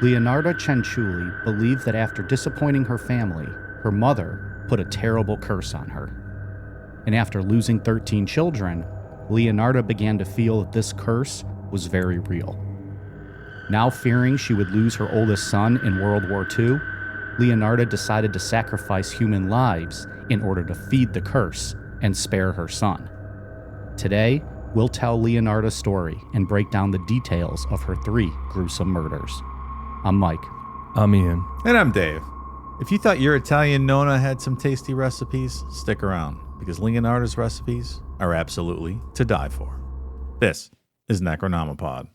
Leonarda Cianciulli believed that after disappointing her family, her mother put a terrible curse on her. And after losing 13 children, Leonarda began to feel that this curse was very real. Now fearing she would lose her oldest son in World War II, Leonarda decided to sacrifice human lives in order to feed the curse and spare her son. Today, we'll tell Leonarda's story and break down the details of her 3 gruesome murders. I'm Mike. I'm Ian. And I'm Dave. If you thought your Italian Nonna had some tasty recipes, stick around, because Leonarda's recipes are absolutely to die for. This is Necronomipod.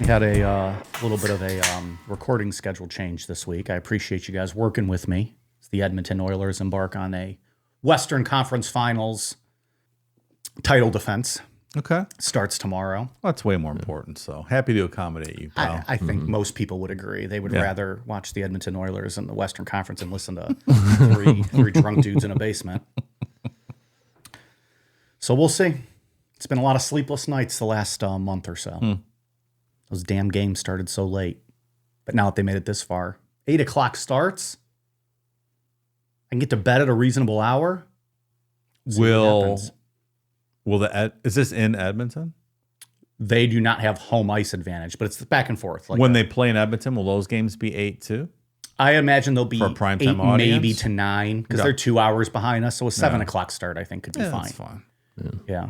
We had a little bit of a recording schedule change this week. I appreciate you guys working with me as the Edmonton Oilers embark on a Western Conference Finals title defense. Okay. Starts tomorrow. Well, that's way more important, so happy to accommodate you, pal. I think most people would agree. They would rather watch the Edmonton Oilers in the Western Conference and listen to three drunk dudes in a basement. So we'll see. It's been a lot of sleepless nights the last month or so. Those damn games started so late. But now that they made it this far, 8 o'clock starts. I can get to bed at a reasonable hour. Is this in Edmonton? They do not have home ice advantage, but it's back and forth. Like when they play in Edmonton, will those games be 8 too? I imagine they'll be for a primetime 8 audience? maybe to 9 because they're 2 hours behind us. So a 7 o'clock start, I think, could be fine. That's fine. Yeah.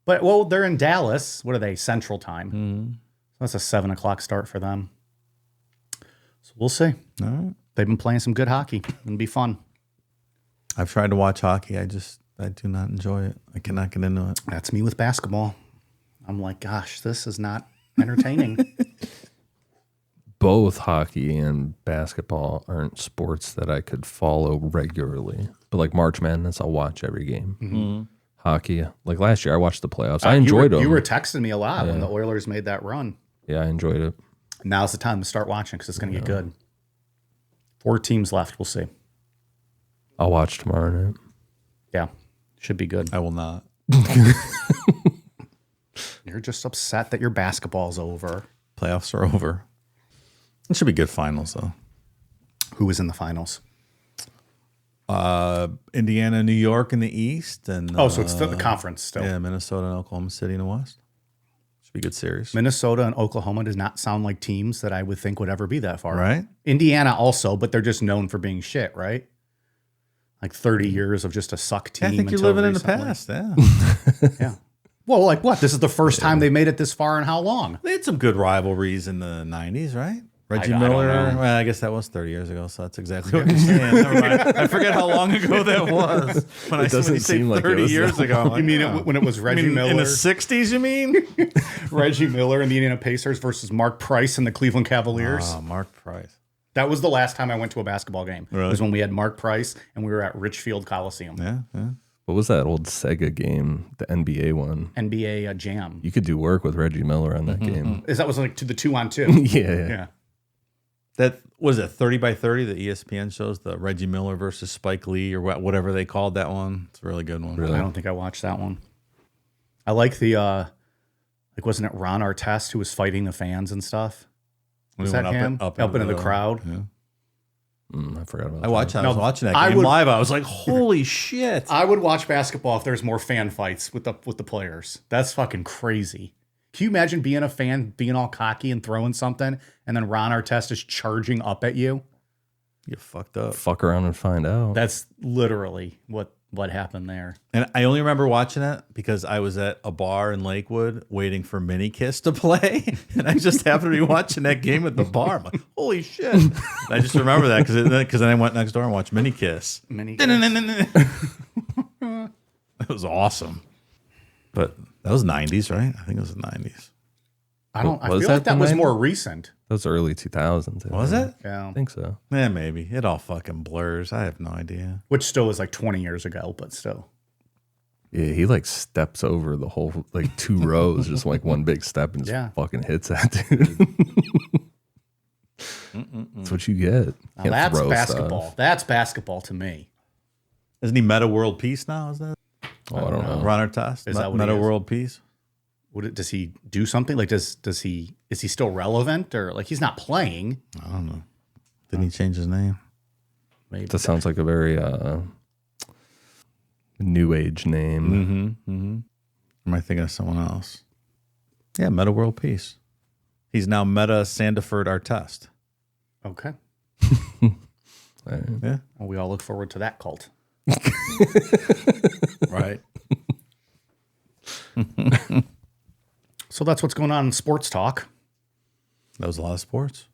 But, well, they're in Dallas. What are they? Central time. That's a 7 o'clock start for them. So we'll see. All right. They've been playing some good hockey. It'll be fun. I've tried to watch hockey. I do not enjoy it. I cannot get into it. That's me with basketball. I'm like, gosh, this is not entertaining. Both hockey and basketball aren't sports that I could follow regularly. But like March Madness, I'll watch every game. Hockey, like last year, I watched the playoffs. I enjoyed them. You were texting me a lot when the Oilers made that run. Yeah, I enjoyed it. Now's the time to start watching because it's going to get good. 4 teams left. We'll see. I'll watch tomorrow night. Yeah, should be good. I will not. You're just upset that your basketball's over. Playoffs are over. It should be good finals, though. Who was in the finals? Indiana, New York in the East, and so it's still the conference still. Yeah, Minnesota and Oklahoma City in the West. Should be a good series. Minnesota and Oklahoma does not sound like teams that I would think would ever be that far. Right? Indiana also, but they're just known for being shit, right? Like 30 years of just a suck team. I think you're living in the past. Yeah. Yeah. Well, like what? This is the first time they made it this far in how long? They had some good rivalries in the 90s, right? Reggie I don't Miller. know. Well, I guess that was 30 years ago, so that's exactly what you're saying. Never mind. I forget how long ago that was. When It doesn't seem like it 30 was years that ago. You mean when it was Reggie Miller? In the 60s, you mean? Reggie Miller and the Indiana Pacers versus Mark Price and the Cleveland Cavaliers. Oh, Mark Price. That was the last time I went to a basketball game. Really? It was when we had Mark Price and we were at Richfield Coliseum. Yeah, yeah. What was that old Sega game, the NBA one? NBA Jam. You could do work with Reggie Miller on that game. That was like to the 2-on-2. Yeah. That was it, 30 by 30, the ESPN shows, the Reggie Miller versus Spike Lee or whatever they called that one. It's a really good one. Really? I don't think I watched that one. I like the, like, wasn't it Ron Artest who was fighting the fans and stuff? Was that him? Up into the crowd? Yeah. I forgot about I watched. that. I was watching that I game would- live. I was like, "Holy shit!" I would watch basketball if there's more fan fights with the players. That's fucking crazy. Can you imagine being a fan, being all cocky and throwing something, and then Ron Artest is charging up at you? You fucked up. Fuck around and find out. That's literally what happened there. And I only remember watching it because I was at a bar in Lakewood waiting for Mini Kiss to play, and I just happened to be watching that game at the bar. I'm like, "Holy shit!" And I just remember that because then I went next door and watched Mini Kiss. That was awesome. But that was 90s, right? I think it was the 90s. I don't. I Was feel that like that the was 90s? more recent. That was early 2000s. Was it? Yeah. I think so. Yeah, maybe. It all fucking blurs. I have no idea. Which still is like 20 years ago, but still. Yeah, he like steps over the whole like 2 rows, just like one big step and just Yeah. fucking hits that dude. That's what you get. Now Can't that's throw basketball. stuff. That's basketball to me. Isn't he meta world peace now? Is that Oh, I don't know. runner test? Is that what he meta is? world peace? Does he do something? Like, is he still relevant, or like he's not playing? I don't know. Didn't he change his name? Maybe. That sounds like a very new age name. Or am I thinking of someone else? Yeah, meta world peace. He's now meta Sandiford Artest. Okay. Yeah. Well, we all look forward to that cult. Right. So that's what's going on in sports talk. That was a lot of sports.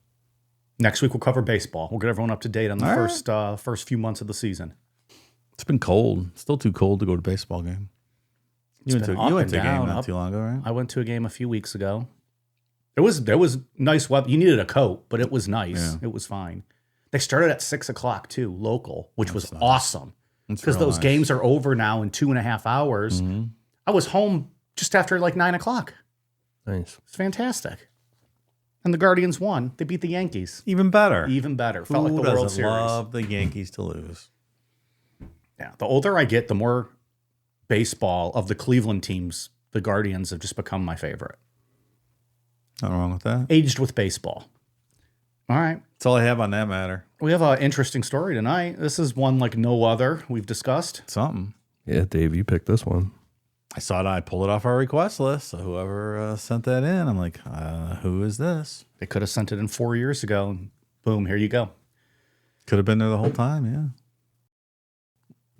Next week we'll cover baseball. We'll get everyone up to date on the All right. first few months of the season. It's been cold. Still too cold to go to a baseball game. You went to been up a and game down, not up. too long ago, right? I went to a game a few weeks ago. There was nice weather. You needed a coat, but it was nice. Yeah. It was fine. They started at 6:00 too, local, which was nice. awesome. It's Because real those nice. games are over now in 2.5 hours. I was home just after like 9:00. Nice. It's fantastic. And the Guardians won. They beat the Yankees. Even better. Even better. Who Felt like the doesn't World Series. love the Yankees to lose? Yeah. The older I get, the more baseball of the Cleveland teams, the Guardians have just become my favorite. Nothing wrong with that. Aged with baseball. All right. That's all I have on that matter. We have an interesting story tonight. This is one like no other we've discussed. Something. Yeah, Dave, you picked this one. I saw it. I pulled it off our request list. So whoever sent that in, I'm like, who is this? They could have sent it in 4 years ago. And boom, here you go. Could have been there the whole time. Yeah.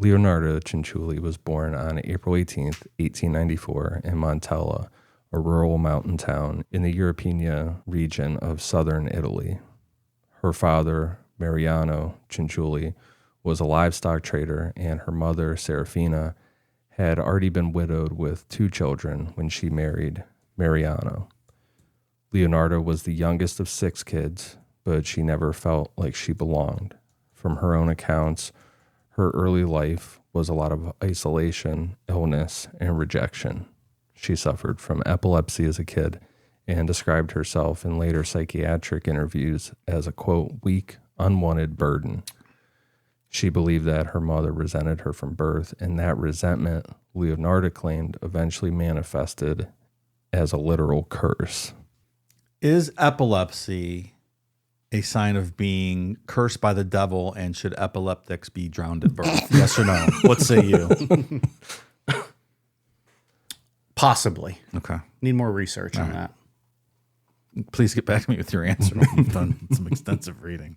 Leonarda Cianciulli was born on April 18th, 1894 in Montella, a rural mountain town in the Irpinia region of southern Italy. Her father, Mariano Cianciulli, was a livestock trader, and her mother, Serafina, had already been widowed with 2 children when she married Mariano. Leonarda was the youngest of 6 kids, but she never felt like she belonged. From her own accounts, her early life was a lot of isolation, illness, and rejection. She suffered from epilepsy as a kid and described herself in later psychiatric interviews as a, quote, weak, unwanted burden. She believed that her mother resented her from birth, and that resentment, Leonarda claimed, eventually manifested as a literal curse. Is epilepsy a sign of being cursed by the devil, and should epileptics be drowned at birth? Yes or no? What say you? Possibly. Okay. Need more research on that. Please get back to me with your answer. I've done some extensive reading.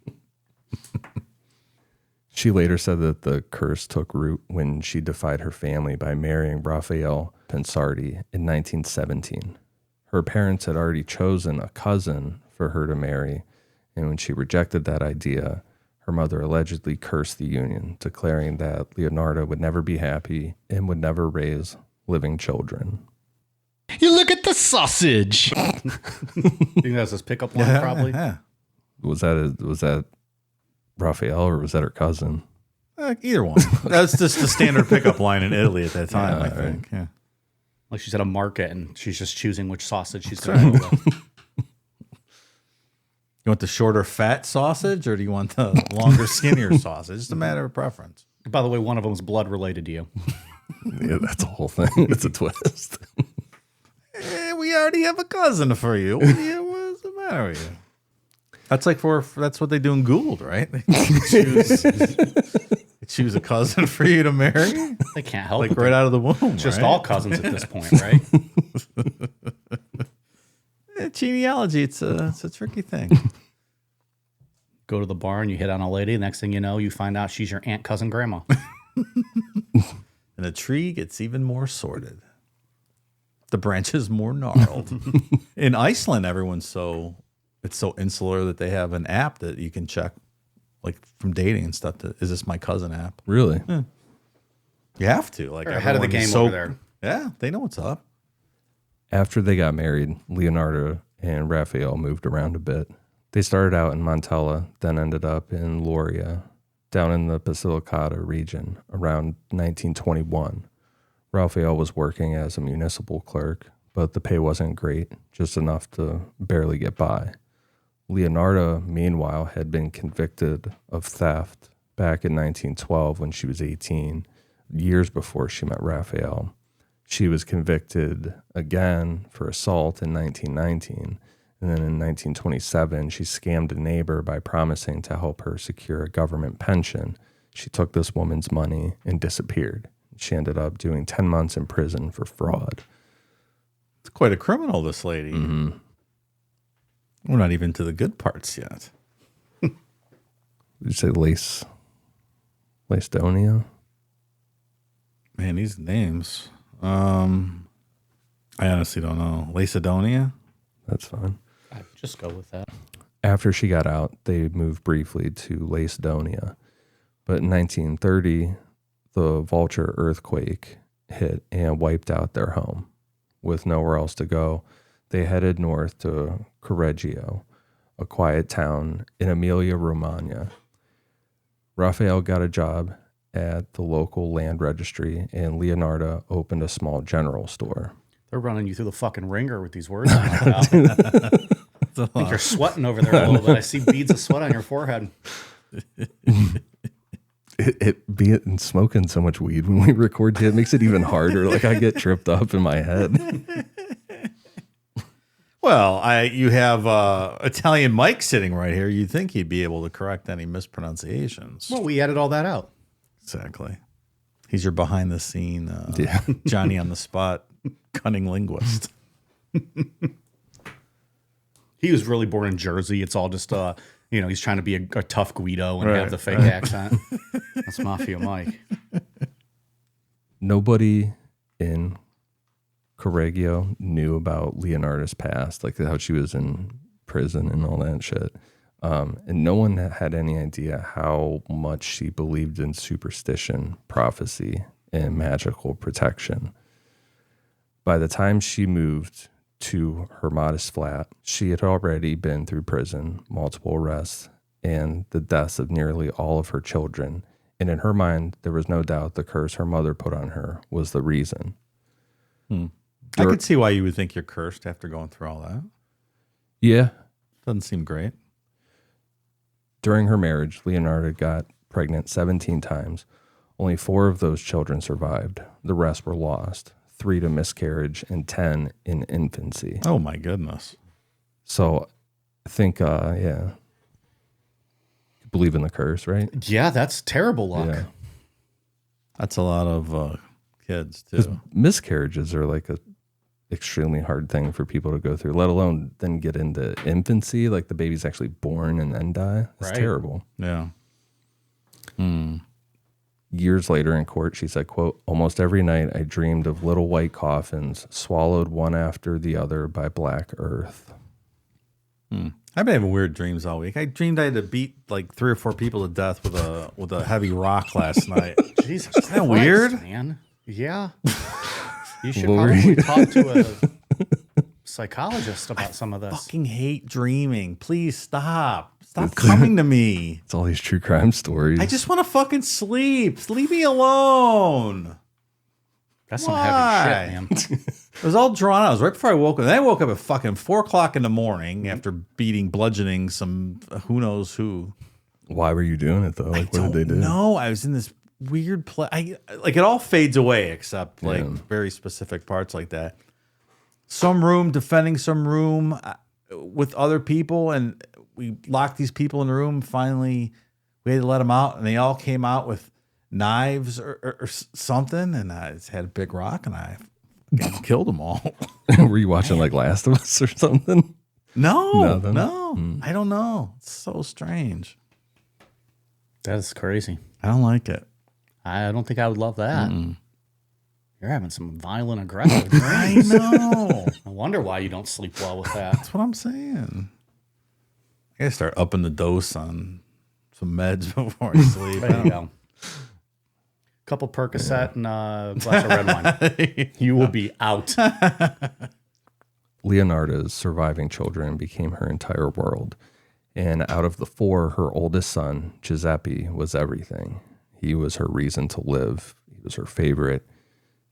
She later said that the curse took root when she defied her family by marrying Raphael Pensardi in 1917. Her parents had already chosen a cousin for her to marry, and when she rejected that idea, her mother allegedly cursed the union, declaring that Leonarda would never be happy and would never raise living children. You look at the sausage. You think that's his pickup line, probably? Yeah. Was that Raphael or was that her cousin? Either one. That's just the standard pickup line in Italy at that time, I think. Yeah. Like she's at a market and she's just choosing which sausage she's going to go with. You want the shorter, fat sausage, or do you want the longer, skinnier sausage? It's a matter of preference. By the way, one of them is blood related to you. Yeah, that's a whole thing. It's a twist. We already have a cousin for you. What's the matter with you? That's like that's what they do in Gould, right? They choose a cousin for you to marry, They can't help like it. right out of the womb. Just right? all cousins at this point, right? Genealogy. It's a tricky thing. Go to the bar and you hit on a lady. Next thing you know, you find out she's your aunt, cousin, grandma. And the tree gets even more sorted. The branches more gnarled. In Iceland, everyone's it's so insular that they have an app that you can check, like from dating and stuff. Is this my cousin app? Really? You have to. Like They're ahead of the everyone's game over there. Yeah, they know what's up. After they got married, Leonarda and Raphael moved around a bit. They started out in Montella, then ended up in Loria, down in the Basilicata region around 1921. Raphael was working as a municipal clerk, but the pay wasn't great, just enough to barely get by. Leonarda, meanwhile, had been convicted of theft back in 1912 when she was 18, years before she met Raphael. She was convicted again for assault in 1919, and then in 1927, she scammed a neighbor by promising to help her secure a government pension. She took this woman's money and disappeared. She ended up doing 10 months in prison for fraud. It's quite a criminal, this lady. Mm-hmm. We're not even to the good parts yet. Did you say Lacedonia? Man, these names. I honestly don't know. Lacedonia? That's fine. I'd just go with that. After she got out, they moved briefly to Lacedonia. But in 1930, the Vulture earthquake hit and wiped out their home. With nowhere else to go, they headed north to Correggio, a quiet town in Emilia-Romagna. Raphael got a job at the local land registry, and Leonarda opened a small general store. They're running you through the fucking ringer with these words. I think you're sweating over there a little bit. I see beads of sweat on your forehead. It being smoking so much weed when we record, it makes it even harder. Like I get tripped up in my head. Well, you have Italian Mike sitting right here. You'd think he'd be able to correct any mispronunciations. Well, we edit all that out. Exactly. He's your behind the scene, Yeah. Johnny on the spot, cunning linguist. He was really born in Jersey. It's all just, he's trying to be a tough Guido and have the fake accent. That's Mafia Mike. Nobody in Correggio knew about Leonarda's past, like how she was in prison and all that shit. And no one had any idea how much she believed in superstition, prophecy, and magical protection. By the time she moved to her modest flat, she had already been through prison, multiple arrests, and the deaths of nearly all of her children. And in her mind, there was no doubt the curse her mother put on her was the reason. I could see why you would think you're cursed after going through all that. Yeah. Doesn't seem great. During her marriage, Leonarda got pregnant 17 times. Only 4 of those children survived. The rest were lost. 3 to miscarriage and 10 in infancy. Oh, my goodness. So I think, you believe in the curse, right? Yeah, that's terrible luck. Yeah. That's a lot of kids, too. 'Cause miscarriages are like a extremely hard thing for people to go through, let alone then get into infancy, like the baby's actually born and then die. It's terrible. Yeah. Years later in court, she said, quote, "Almost every night I dreamed of little white coffins swallowed one after the other by black earth." I've been having weird dreams all week. I dreamed I had to beat like 3 or 4 people to death with a heavy rock last night. Jesus, Isn't that weird? man? Yeah. You should Lori. probably talk to a psychologist about some of this. Fucking hate dreaming. Please stop. Stop coming to me. It's all these true crime stories. I just want to fucking sleep. Leave me alone. That's some heavy shit, man. It was all drawn out. It was right before I woke up. Then I woke up at fucking 4 o'clock in the morning after bludgeoning some who knows who. Why were you doing it though? Like, what did they do? No, I was in this weird place. Like it all fades away except like very specific parts like that. Some room defending some room with other people, and we locked these people in the room. Finally, we had to let them out, and they all came out with knives or something, and I just had a big rock, and I killed them all. Were you watching like Last of Us or something? No, Nothing? no, I don't know. It's so strange. That's crazy. I don't like it. I don't think I would love that. You're having some violent, aggressive dreams. I know. I wonder why you don't sleep well with that. That's what I'm saying. I gotta start upping the dose on some meds before I sleep. There you go. Couple Percocet and a glass of red wine. You will be out. Leonarda's surviving children became her entire world. And out of the four, her oldest son, Giuseppe, was everything. He was her reason to live. He was her favorite.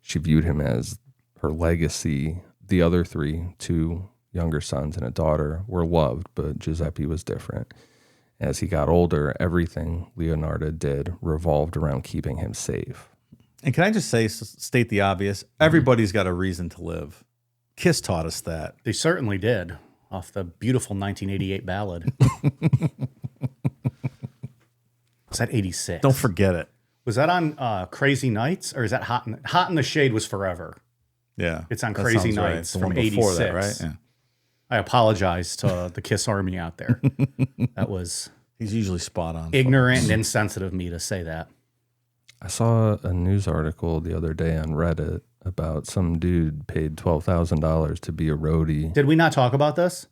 She viewed him as her legacy. The other three, two younger sons and a daughter, were loved, but Giuseppe was different. As he got older, everything Leonarda did revolved around keeping him safe. And can I just state the obvious? Everybody's got a reason to live. Kiss taught us that. They certainly did, off the beautiful 1988 ballad. Was that 86? Don't forget it. Was that on Crazy Nights, or is that Hot in the Shade was Forever? Yeah. It's on that Crazy sounds right. Nights The from one before 86. that, right? Yeah. I apologize to the Kiss Army out there. That was He's usually spot on. ignorant and insensitive of me to say that. I saw a news article the other day on Reddit about some dude paid $12,000 to be a roadie. Did we not talk about this?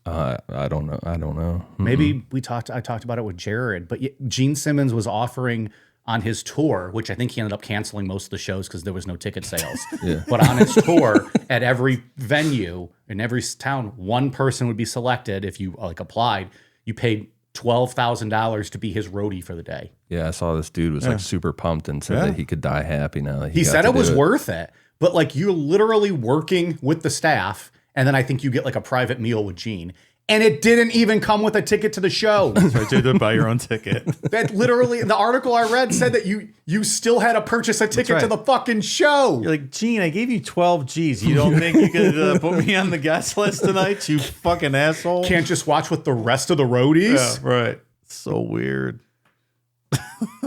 I don't know. Mm-mm. Maybe I talked about it with Jared, but Gene Simmons was offering on his tour, which I think he ended up canceling most of the shows because there was no ticket sales. Yeah. But on his tour, at every venue in every town, one person would be selected. If you applied, you paid $12,000 to be his roadie for the day. Yeah, I saw this dude was like super pumped and said that he could die happy now. That He got said to it was do worth it, but you're literally working with the staff, and then I think you get a private meal with Gene. And it didn't even come with a ticket to the show. That's right. You had to buy your own ticket. That literally, the article I read said that you still had to purchase a ticket to the fucking show. You're like, Gene, I gave you 12 G's. You don't think you could put me on the guest list tonight, you fucking asshole? Can't just watch with the rest of the roadies? Yeah, right. So weird.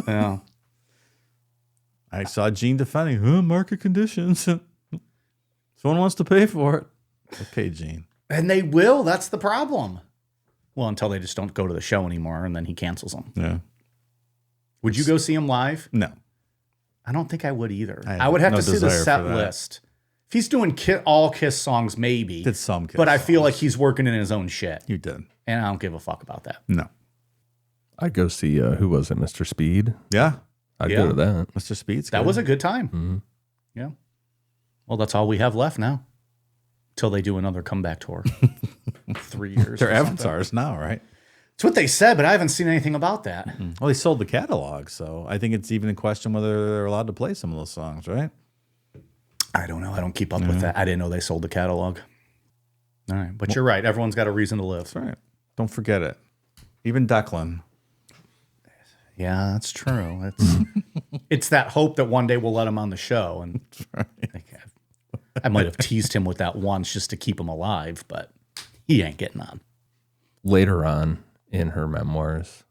Yeah. I saw Gene defending market conditions. Someone wants to pay for it. Okay, Gene. And they will. That's the problem. Well, until they just don't go to the show anymore, and then he cancels them. Yeah. Would you go see him live? No. I don't think I would either. I have I would have no to see the desire set for that. list. If he's doing all Kiss songs, maybe. Did some Kiss But I feel songs. like he's working in his own shit. You did. And I don't give a fuck about that. No. I'd go see, who was it, Mr. Speed? Yeah. I'd Yeah. go to that. Mr. Speed's That good. was a good time. Mm-hmm. Yeah. Well, that's all we have left now. Till they do another comeback tour. 3 years. They're or something. avatars now, right? It's what they said, but I haven't seen anything about that. Well, they sold the catalog, so I think it's even a question whether they're allowed to play some of those songs, right? I don't know. I don't keep up with that. I didn't know they sold the catalog. All right. But you're right. Everyone's got a reason to live. That's right. Don't forget it. Even Declan. Yeah, that's true. It's that hope that one day we'll let him on the show. And I might have teased him with that once just to keep him alive, but he ain't getting on. Later on in her memoirs,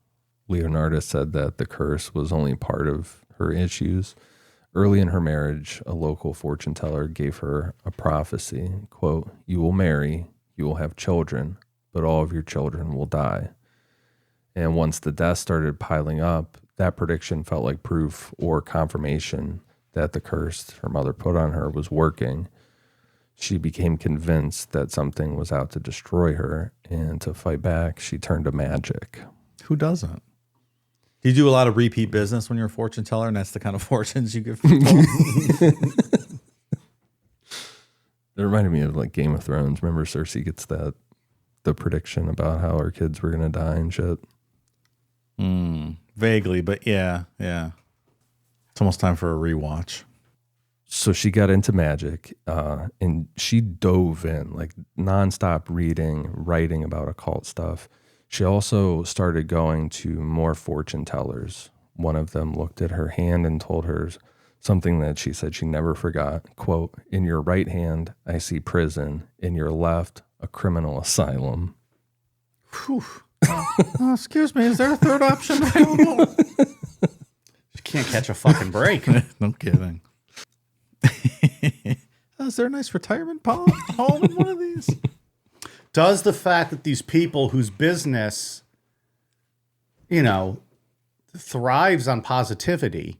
Leonarda said that the curse was only part of her issues. Early in her marriage, a local fortune teller gave her a prophecy, quote, "You will marry, you will have children, but all of your children will die." And once the deaths started piling up, that prediction felt like proof or confirmation that the curse her mother put on her was working. She became convinced that something was out to destroy her, and to fight back, she turned to magic. Who doesn't? Do you do a lot of repeat business when you're a fortune teller, and that's the kind of fortunes you give people? It reminded me of Game of Thrones. Remember Cersei gets the prediction about how her kids were going to die and shit? Vaguely, but yeah. It's almost time for a rewatch. So she got into magic, and she dove in, nonstop reading, writing about occult stuff. She also started going to more fortune tellers. One of them looked at her hand and told her something that she said she never forgot. Quote, "In your right hand, I see prison. In your left, a criminal asylum." Whew. Excuse me, is there a third option available? You can't catch a fucking break. No kidding. Is there a nice retirement home in one of these? Does the fact that these people whose business, thrives on positivity,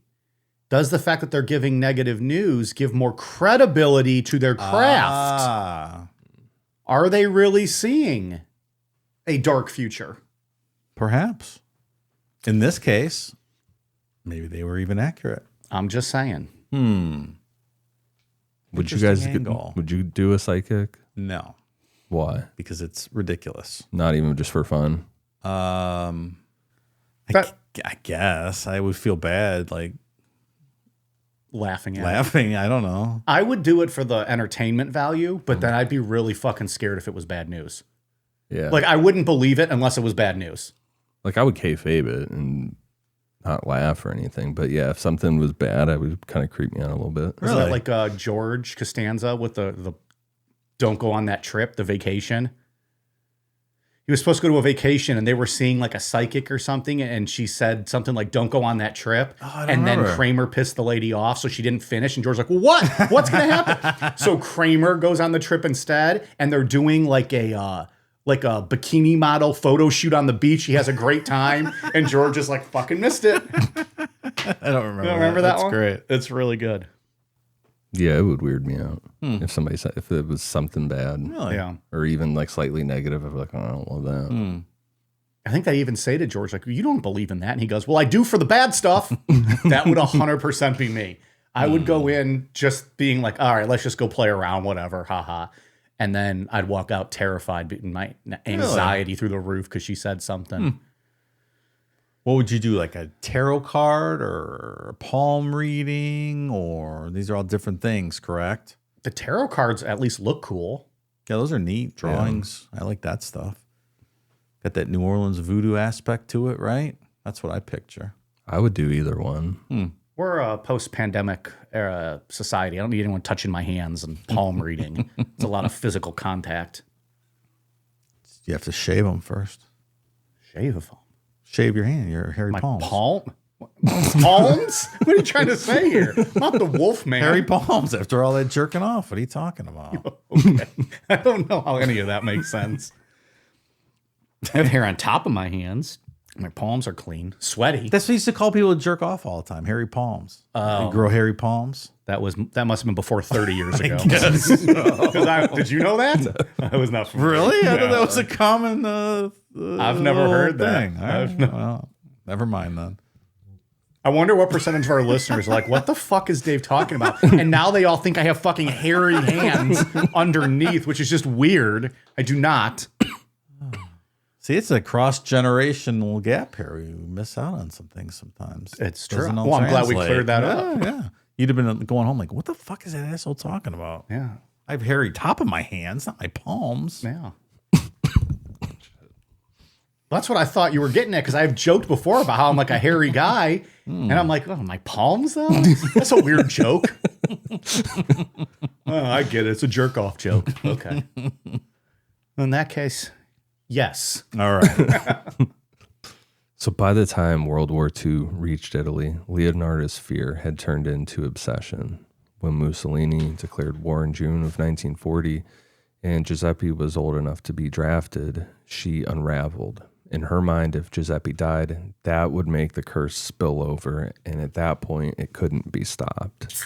does the fact that they're giving negative news give more credibility to their craft? Are they really seeing a dark future? Perhaps. In this case, maybe they were even accurate. I'm just saying. Would you Interesting guys angle. would you do a psychic? No. Why? because it's ridiculous. Not even just for fun. I guess I would feel bad, like Laughing at it. laughing. I don't know. I would do it for the entertainment value, but then I'd be really fucking scared if it was bad news. Yeah. Like, I wouldn't believe it unless it was bad news. Like, I would kayfabe it and not laugh or anything. But yeah, if something was bad, I would kind of creep me out a little bit. Isn't that like George Costanza with the don't go on that trip, the vacation? He was supposed to go to a vacation and they were seeing like a psychic or something. And she said something like, don't go on that trip. And then Kramer pissed the lady off. So she didn't finish. And George's like, well, what? What's going to happen? So Kramer goes on the trip instead. And they're doing like a bikini model photo shoot on the beach. He has a great time. And George is like, fucking missed it. I don't remember. You don't remember that That's one? great. It's really good. Yeah, it would weird me out if somebody said if it was something bad, Really? Yeah. or even like slightly negative. I'd be like, oh, I don't love that. I think they even say to George, like, you don't believe in that. And he goes, well, I do for the bad stuff. That would 100% be me. I would go in just being like, all right, let's just go play around, whatever, haha. And then I'd walk out terrified, my anxiety through the roof because she said something. What would you do? Like a tarot card or a palm reading, or these are all different things, correct? The tarot cards at least look cool. Yeah, those are neat drawings. I like that stuff. Got that New Orleans voodoo aspect to it, right? That's what I picture. I would do either one. We're a post-pandemic era society. I don't need anyone touching my hands and palm reading. It's a lot of physical contact. You have to shave them first. Shave of them. Shave your hand, your hairy My palms. palm? Palms? What are you trying to say here? Not the wolf man. Hairy palms after all that jerking off. What are you talking about? Okay. I don't know how any of that makes sense. I have hair on top of my hands. My palms are clean. Sweaty. That's what we used to call people who jerk off all the time. Hairy palms. They grow hairy palms. That must have been before 30 years ago. Did you know that? I was not familiar. Really? I thought that No. was a common I've never heard thing. that. All right. Well, never mind then. I wonder what percentage of our listeners are like, what the fuck is Dave talking about? And now they all think I have fucking hairy hands underneath, which is just weird. I do not. See, it's a cross-generational gap here. We miss out on some things sometimes. It's true. Doesn't all Well, I'm glad we translate. cleared that Yeah, up. Yeah. You'd have been going home like, what the fuck is that asshole talking about? Yeah. I have hairy top of my hands, not my palms. Yeah. That's what I thought you were getting at, because I've joked before about how I'm like a hairy guy. And I'm like, oh, my palms, though? That's a weird joke. Oh, I get it. It's a jerk off joke. Okay. In that case, yes. All right. So by the time World War II reached Italy, Leonarda's fear had turned into obsession. When Mussolini declared war in June of 1940 and Giuseppe was old enough to be drafted, she unraveled. In her mind, if Giuseppe died, that would make the curse spill over, and at that point, it couldn't be stopped.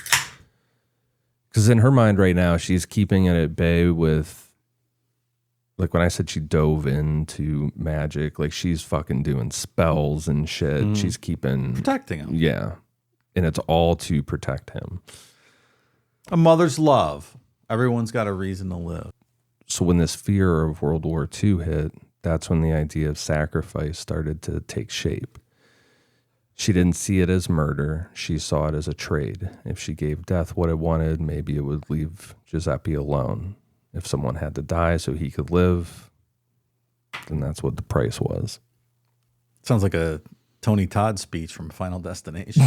Because in her mind right now, she's keeping it at bay with, like when I said she dove into magic, like she's fucking doing spells and shit. She's keeping... Protecting him. Yeah. And it's all to protect him. A mother's love. Everyone's got a reason to live. So when this fear of World War II hit, that's when the idea of sacrifice started to take shape. She didn't see it as murder. She saw it as a trade. If she gave death what it wanted, maybe it would leave Giuseppe alone. If someone had to die so he could live, then that's what the price was. Sounds like a Tony Todd speech from Final Destination.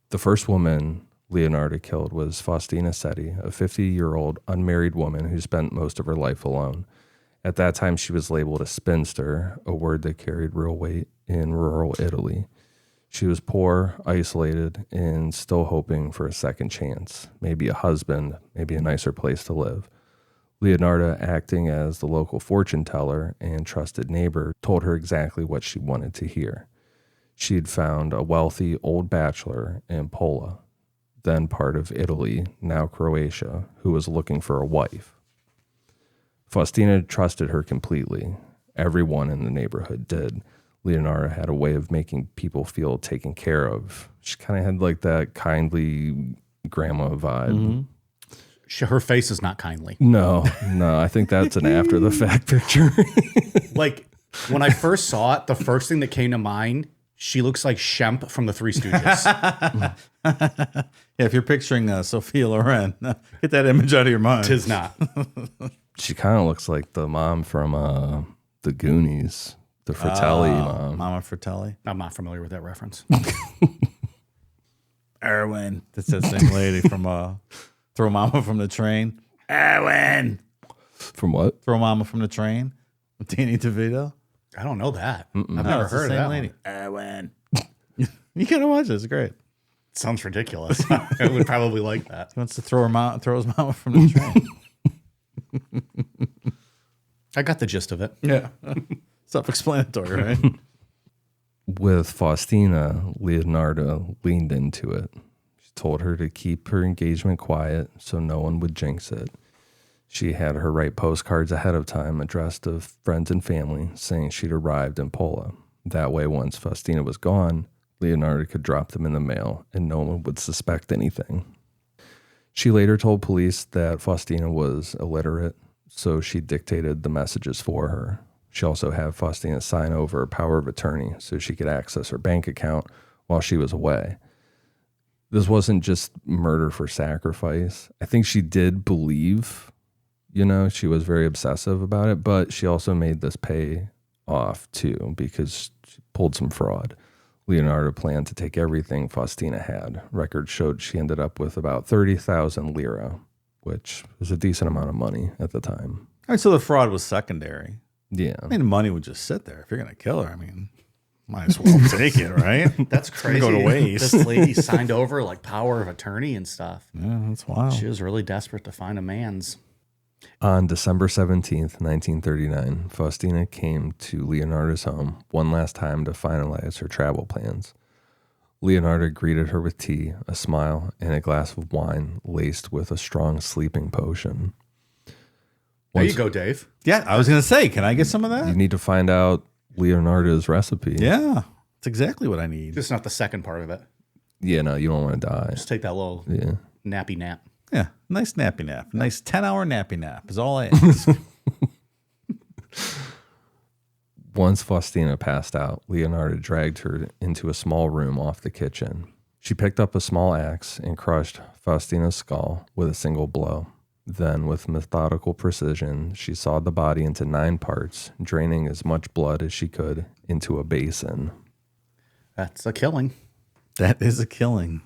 The first woman Leonarda killed was Faustina Setti, a 50-year-old unmarried woman who spent most of her life alone. At that time, she was labeled a spinster, a word that carried real weight in rural Italy. She was poor, isolated, and still hoping for a second chance, maybe a husband, maybe a nicer place to live. Leonarda, acting as the local fortune teller and trusted neighbor, told her exactly what she wanted to hear. She had found a wealthy old bachelor in Pola, then part of Italy, now Croatia, who was looking for a wife. Faustina trusted her completely. Everyone in the neighborhood did. Leonarda had a way of making people feel taken care of. She kind of had like that kindly grandma vibe. Her face is not kindly. No, I think that's an after the fact picture. Like, when I first saw it, the first thing that came to mind, she looks like Shemp from the Three Stooges. Yeah, if you're picturing Sophia Loren, get that image out of your mind. Tis not. She kind of looks like the mom from the Goonies, the Fratelli mom. Mama Fratelli. I'm not familiar with that reference. Erwin. That's that same lady from Throw Mama from the Train. Erwin. From what? Throw Mama from the Train with Danny DeVito. I don't know that. I've No, never it's the heard of same that lady. one. Erwin. You gotta watch it. It's great. Sounds ridiculous. I would probably like that. He wants to throw his mama from the train. I got the gist of it. Yeah. Self-explanatory, right? With Faustina, Leonarda leaned into it. She told her to keep her engagement quiet so no one would jinx it. She had her write postcards ahead of time addressed to friends and family saying she'd arrived in Pola. That way, once Faustina was gone, Leonarda could drop them in the mail and no one would suspect anything. She later told police that Faustina was illiterate, so she dictated the messages for her. She also had Faustina sign over a power of attorney so she could access her bank account while she was away. This wasn't just murder for sacrifice. I think she did believe, she was very obsessive about it, but she also made this pay off too because she pulled some fraud. Leonarda planned to take everything Faustina had. Records showed she ended up with about 30,000 lira, which was a decent amount of money at the time. All right, so the fraud was secondary. Yeah. I mean, the money would just sit there. If you're going to kill her, I mean, might as well take it, right? That's crazy. Go to waste. This lady signed over like power of attorney and stuff. Yeah, that's wild. She was really desperate to find a man's. On December 17th, 1939, Faustina came to Leonarda's home one last time to finalize her travel plans. Leonarda greeted her with tea, a smile, and a glass of wine laced with a strong sleeping potion. There you go, Dave. Yeah, I was going to say, can I get some of that? You need to find out Leonarda's recipe. Yeah, that's exactly what I need. Just not the second part of it. Yeah, no, you don't want to die. Just take that little nappy nap. Yeah, nice nappy nap. Nice 10-hour nappy nap is all I ask. Once Faustina passed out, Leonarda dragged her into a small room off the kitchen. She picked up a small axe and crushed Faustina's skull with a single blow. Then, with methodical precision, she sawed the body into 9 parts, draining as much blood as she could into a basin. That's a killing. That is a killing.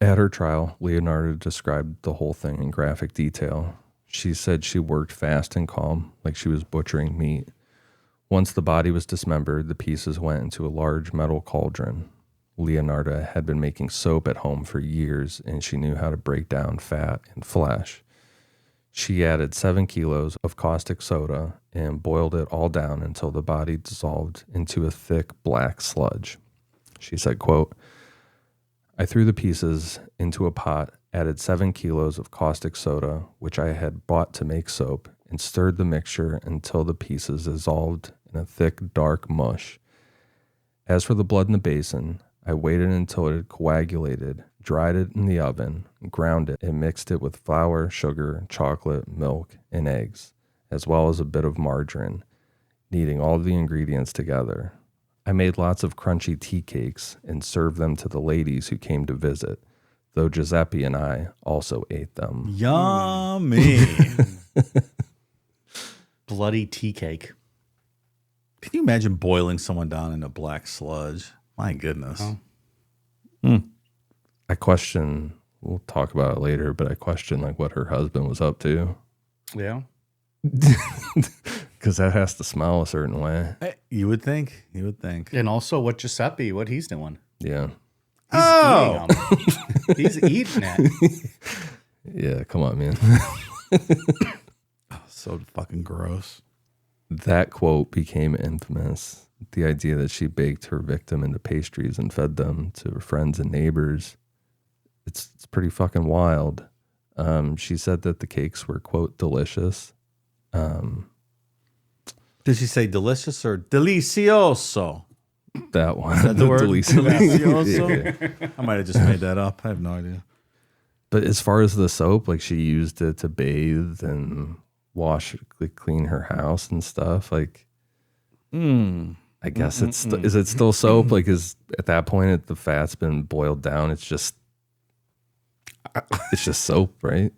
At her trial, Leonarda described the whole thing in graphic detail. She said she worked fast and calm, like she was butchering meat. Once the body was dismembered, the pieces went into a large metal cauldron. Leonarda had been making soap at home for years, and she knew how to break down fat and flesh. She added 7 kilos of caustic soda and boiled it all down until the body dissolved into a thick black sludge. She said, quote, "I threw the pieces into a pot, added 7 kilos of caustic soda, which I had bought to make soap, and stirred the mixture until the pieces dissolved in a thick, dark mush. As for the blood in the basin, I waited until it had coagulated, dried it in the oven, ground it, and mixed it with flour, sugar, chocolate, milk, and eggs, as well as a bit of margarine, kneading all the ingredients together. I made lots of crunchy tea cakes and served them to the ladies who came to visit, though Giuseppe and I also ate them." Yummy. Bloody tea cake. Can you imagine boiling someone down in a black sludge? My goodness. I question, we'll talk about it later, but I question like what her husband was up to. Yeah. Because that has to smell a certain way. You would think. You would think. And also what what he's doing. Yeah. He's eating it. Yeah, come on, man. So fucking gross. That quote became infamous. The idea that she baked her victim into pastries and fed them to her friends and neighbors. It's pretty fucking wild. She said that the cakes were, quote, delicious. Did she say delicious or delicioso? That one. Is that the word? Delicioso. Delicioso? Yeah. I might have just made that up. I have no idea. But as far as the soap, like she used it to bathe and wash, like clean her house and stuff. Like, I guess is it still soap? Like, is at that point the fat's been boiled down? It's just soap, right?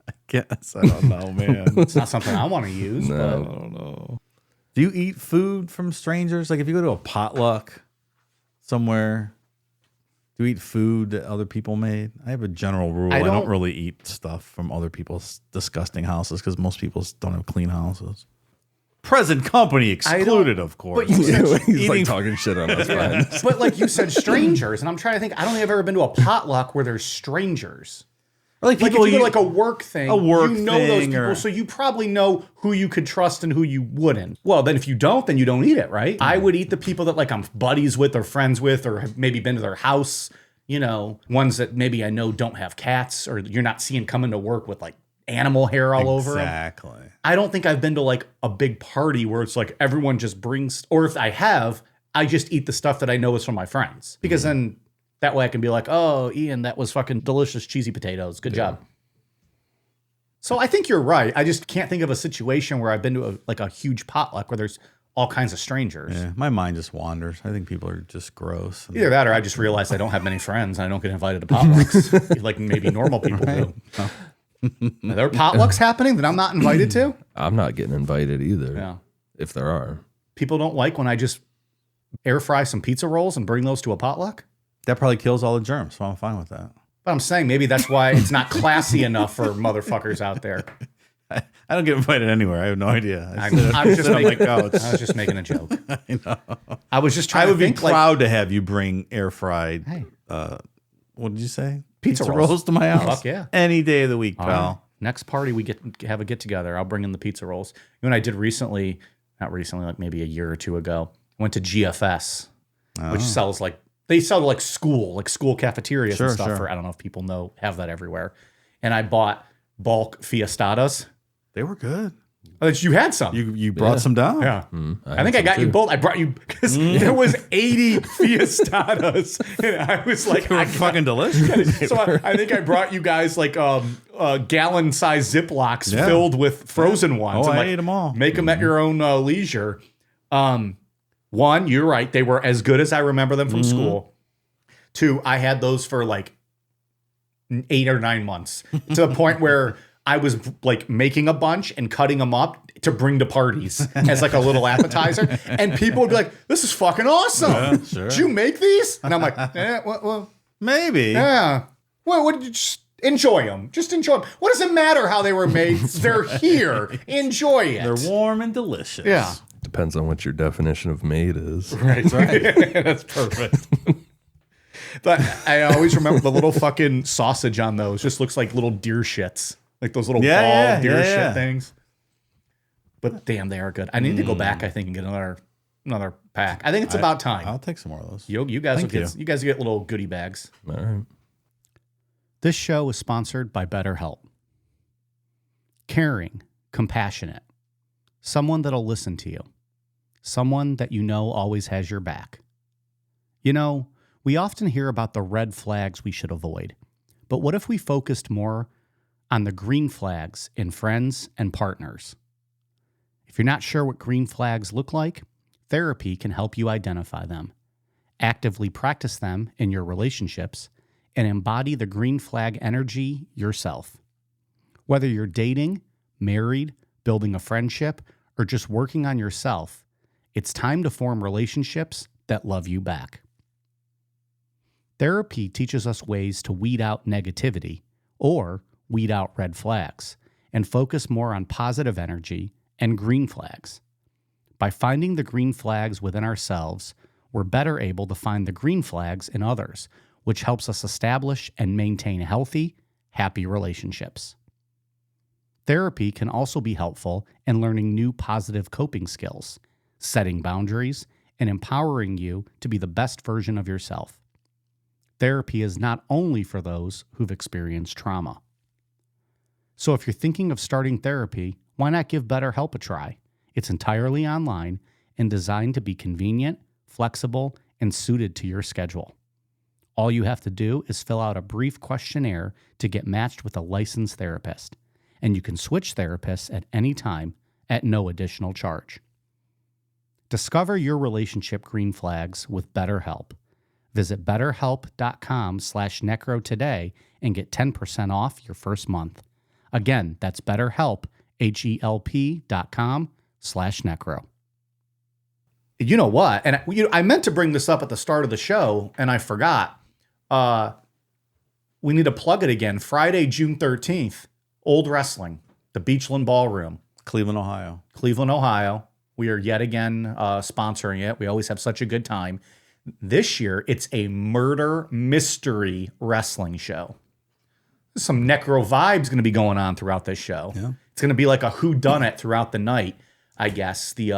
I guess. I don't know, man. It's not something I want to use. No. But I don't know. Do you eat food from strangers? Like if you go to a potluck somewhere, do you eat food that other people made? I have a general rule. I don't really eat stuff from other people's disgusting houses because most people don't have clean houses. Present company excluded, of course. But you said He's like talking shit on us friends. But like you said, strangers, and I'm trying to think. I don't think I've ever been to a potluck where there's strangers. Or like Like people if you go to like a work thing, work you know those thing people, or- so you probably know who you could trust and who you wouldn't. Well, then if you don't, then you don't eat it, right? I would eat the people that like I'm buddies with or friends with or have maybe been to their house, you know, ones that maybe I know don't have cats or you're not seeing coming to work with like animal hair all over them. Exactly. I don't think I've been to like a big party where it's like everyone just brings, or if I have, I just eat the stuff that I know is from my friends because then that way I can be like, oh, Ian, that was fucking delicious cheesy potatoes. Good job. So I think you're right. I just can't think of a situation where I've been to a huge potluck where there's all kinds of strangers. Yeah, my mind just wanders. I think people are just gross. Either that or I just realized I don't have many friends and I don't get invited to potlucks like maybe normal people do. Are there potlucks happening that I'm not invited to? I'm not getting invited either. Yeah. If there are. People don't like when I just air fry some pizza rolls and bring those to a potluck? That probably kills all the germs, so I'm fine with that. But I'm saying maybe that's why it's not classy enough for motherfuckers out there. I don't get invited anywhere. I have no idea. I was just I'm making, like, oh, I was just making a joke. I know. I was just trying I would to be think like, proud to have you bring air fried. Hey. What did you say? Pizza rolls. rolls to my house. Fuck yeah. Any day of the week, All pal. right. Next party we have a get together. I'll bring in the pizza rolls. You know what I did recently, not recently, like maybe a year or two ago, went to GFS, which sells like, they sell like school cafeterias and stuff for, I don't know if people have that everywhere. And I bought bulk fiestadas. They were good. Oh, you had some. You brought some down. Yeah. I think I got you both. I brought you because there was 80 fiestadas. And I was like, They were fucking delicious. so I think I brought you guys like gallon-sized Ziplocs filled with frozen ones. Oh, I'm I like, ate them all. Make them at your own leisure. One, you're right. They were as good as I remember them from school. Two, I had those for like 8 or 9 months to the point where I was like making a bunch and cutting them up to bring to parties as like a little appetizer. And people would be like, this is fucking awesome. Yeah, sure. Did you make these? And I'm like, well, Maybe. yeah. Well, what did you just enjoy them? Just enjoy them. What does it matter how they were made? They're here. Enjoy it. They're warm and delicious. Yeah. Depends on what your definition of made is. Right. That's perfect. But I always remember the little fucking sausage on those. Just looks like little deer shits. Like those little ball deer shit things. But damn, they are good. I need to go back, I think, and get another pack. I think it's about time. I'll take some more of those. You guys Thank you guys get little goodie bags. All right. This show is sponsored by BetterHelp. Caring, compassionate, someone that'll listen to you, someone that you know always has your back. You know, we often hear about the red flags we should avoid, but what if we focused more on the green flags in friends and partners? If you're not sure what green flags look like, therapy can help you identify them, actively practice them in your relationships, and embody the green flag energy yourself. Whether you're dating, married, building a friendship, or just working on yourself, it's time to form relationships that love you back. Therapy teaches us ways to weed out negativity or weed out red flags and focus more on positive energy and green flags. By finding the green flags within ourselves, we're better able to find the green flags in others, which helps us establish and maintain healthy, happy relationships. Therapy can also be helpful in learning new positive coping skills, setting boundaries, and empowering you to be the best version of yourself. Therapy is not only for those who've experienced trauma. So if you're thinking of starting therapy, why not give BetterHelp a try? It's entirely online and designed to be convenient, flexible, and suited to your schedule. All you have to do is fill out a brief questionnaire to get matched with a licensed therapist. And you can switch therapists at any time at no additional charge. Discover your relationship green flags with BetterHelp. Visit betterhelp.com/necro today and get 10% off your first month. Again, that's BetterHelp, HELP.com/necro. You know what? And I meant to bring this up at the start of the show, and I forgot. We need to plug it again. Friday, June 13th, Old Wrestling, the Beachland Ballroom. Cleveland, Ohio. Cleveland, Ohio. We are yet again sponsoring it. We always have such a good time. This year, it's a murder mystery wrestling show. There's some necro vibes going to be going on throughout this show. Yeah. It's going to be like a whodunit throughout the night, I guess. The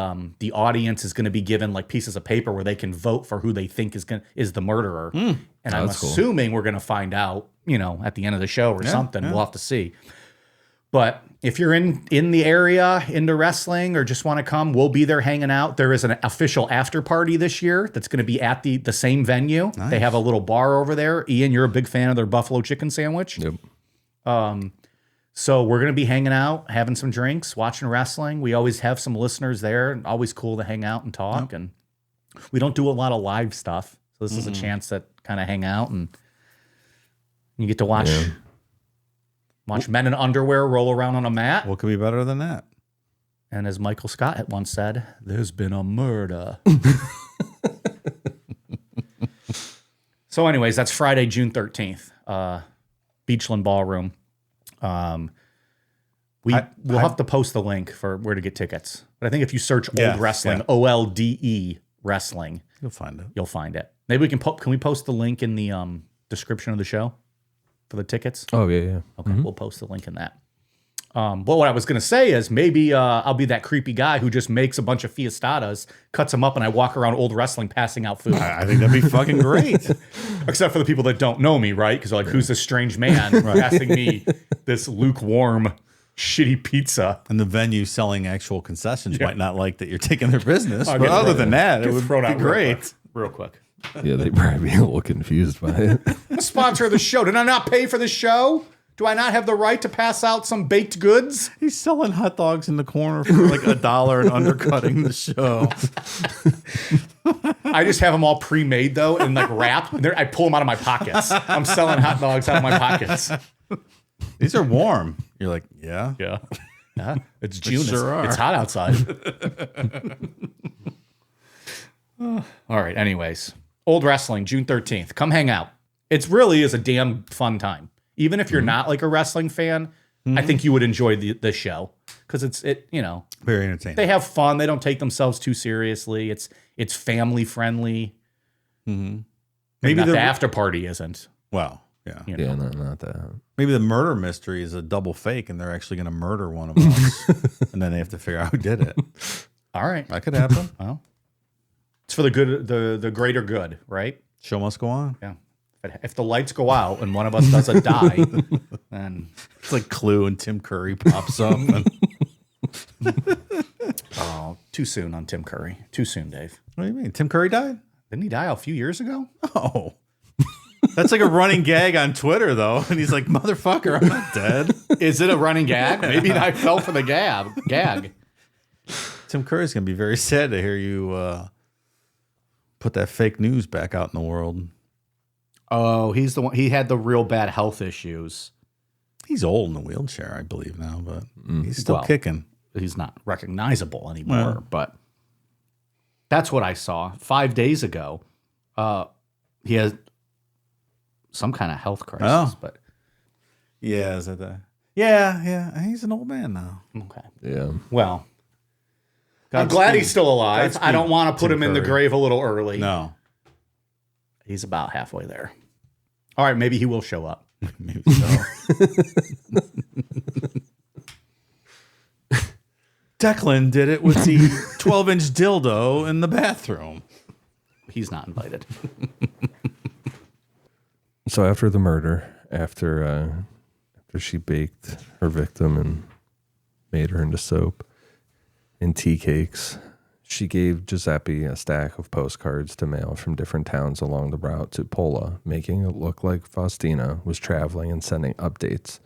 audience is going to be given like pieces of paper where they can vote for who they think is the murderer. And I'm assuming we're going to find out, at the end of the show or something. We'll have to see. But if you're in the area, into wrestling, or just want to come, we'll be there hanging out. There is an official after party this year that's going to be at the same venue. Nice. They have a little bar over there. Ian, you're a big fan of their buffalo chicken sandwich. Yep. So we're going to be hanging out, having some drinks, watching wrestling. We always have some listeners there. Always cool to hang out and talk. Yep. And we don't do a lot of live stuff. So this is a chance to kind of hang out and you get to watch... Yeah. Watch men in underwear roll around on a mat. What could be better than that? And as Michael Scott had once said, there's been a murder. So anyways, that's Friday, June 13th. Beachland Ballroom. We'll have to post the link for where to get tickets. But I think if you search Old Wrestling, OLDE Wrestling, you'll find it. Maybe we can we post the link in the description of the show? For the tickets? Oh, yeah. Okay, we'll post the link in that. But what I was going to say is maybe I'll be that creepy guy who just makes a bunch of fiestadas, cuts them up, and I walk around Old Wrestling passing out food. I think that'd be fucking great. Except for the people that don't know me, right? Because they're like, who's this strange man passing me this lukewarm, shitty pizza? And the venue selling actual concessions might not like that you're taking their business. But other than that, it would be great. Real quick. Yeah, they'd probably be a little confused by it. I'm a sponsor of the show. Did I not pay for the show? Do I not have the right to pass out some baked goods? He's selling hot dogs in the corner for like $1 and undercutting the show. I just have them all pre-made though and like wrapped. I pull them out of my pockets. I'm selling hot dogs out of my pockets. These are warm. You're like, yeah. It's June. Sure it's hot outside. All right. Anyways. Old Wrestling, June 13th. Come hang out. It really is a damn fun time. Even if you're not like a wrestling fan, I think you would enjoy the show because it's very entertaining. They have fun. They don't take themselves too seriously. It's family friendly. Maybe the after party isn't. Well, yeah. Yeah, not that. Maybe the murder mystery is a double fake and they're actually going to murder one of us. And then they have to figure out who did it. All right. That could happen. Well. It's for the good, the greater good, right? Show must go on. Yeah. If the lights go out and one of us doesn't die, then it's like Clue and Tim Curry pops up. Oh, too soon on Tim Curry. Too soon, Dave. What do you mean? Tim Curry died? Didn't he die a few years ago? Oh. That's like a running gag on Twitter, though. And he's like, motherfucker, I'm not dead. Is it a running gag? Maybe I fell for the gag. Tim Curry's going to be very sad to hear you put that fake news back out in the world. Oh, he's the one. He had the real bad health issues. He's old in a wheelchair, I believe now, but he's still kicking. He's not recognizable anymore, but that's what I saw 5 days ago. He has some kind of health crisis, but yeah, is that the? Yeah, he's an old man now. Okay, yeah. Well, I'm glad he's still alive. I don't want to put him in the grave a little early. No. He's about halfway there. All right, maybe he will show up. Maybe so. Declan did it with the 12-inch dildo in the bathroom. He's not invited. So after the murder, after she baked her victim and made her into soap and tea cakes, She gave Giuseppe a stack of postcards to mail from different towns along the route to Pola, making it look like Faustina was traveling and sending updates.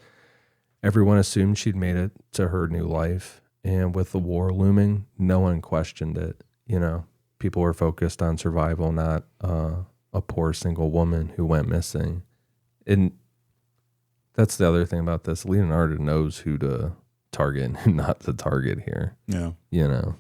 Everyone assumed she'd made it to her new life, and with the war looming, no one questioned it. You know, people were focused on survival, not a poor single woman who went missing. And that's the other thing about this. Leonardo knows who to target and not to target here. Yeah. You know,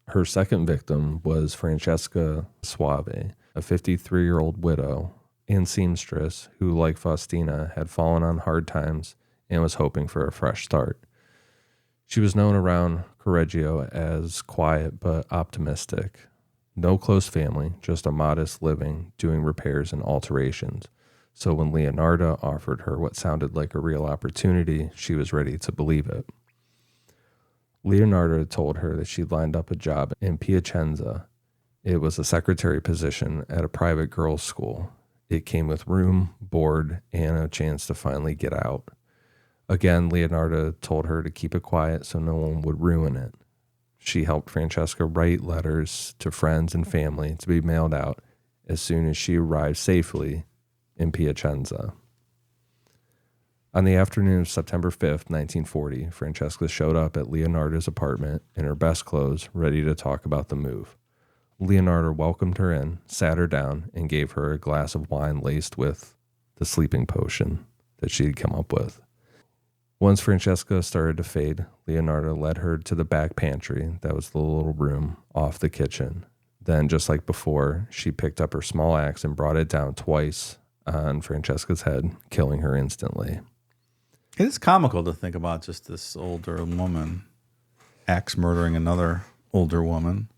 her second victim was Francesca Suave, a 53-year-old widow and seamstress who, like Faustina, had fallen on hard times and was hoping for a fresh start. She was known around Correggio as quiet but optimistic. No close family, just a modest living, doing repairs and alterations. So when Leonarda offered her what sounded like a real opportunity, she was ready to believe it. Leonarda told her that she'd lined up a job in Piacenza. It was a secretary position at a private girls' school. It came with room, board, and a chance to finally get out. Again, Leonarda told her to keep it quiet so no one would ruin it. She helped Francesca write letters to friends and family to be mailed out as soon as she arrived safely in Piacenza. On the afternoon of September 5th, 1940, Francesca showed up at Leonarda's apartment in her best clothes, ready to talk about the move. Leonarda welcomed her in, sat her down, and gave her a glass of wine laced with the sleeping potion that she had come up with. Once Francesca started to fade, Leonarda led her to the back pantry, that was the little room off the kitchen. Then, just like before, she picked up her small axe and brought it down twice on Francesca's head, killing her instantly. It is comical to think about just this older woman axe murdering another older woman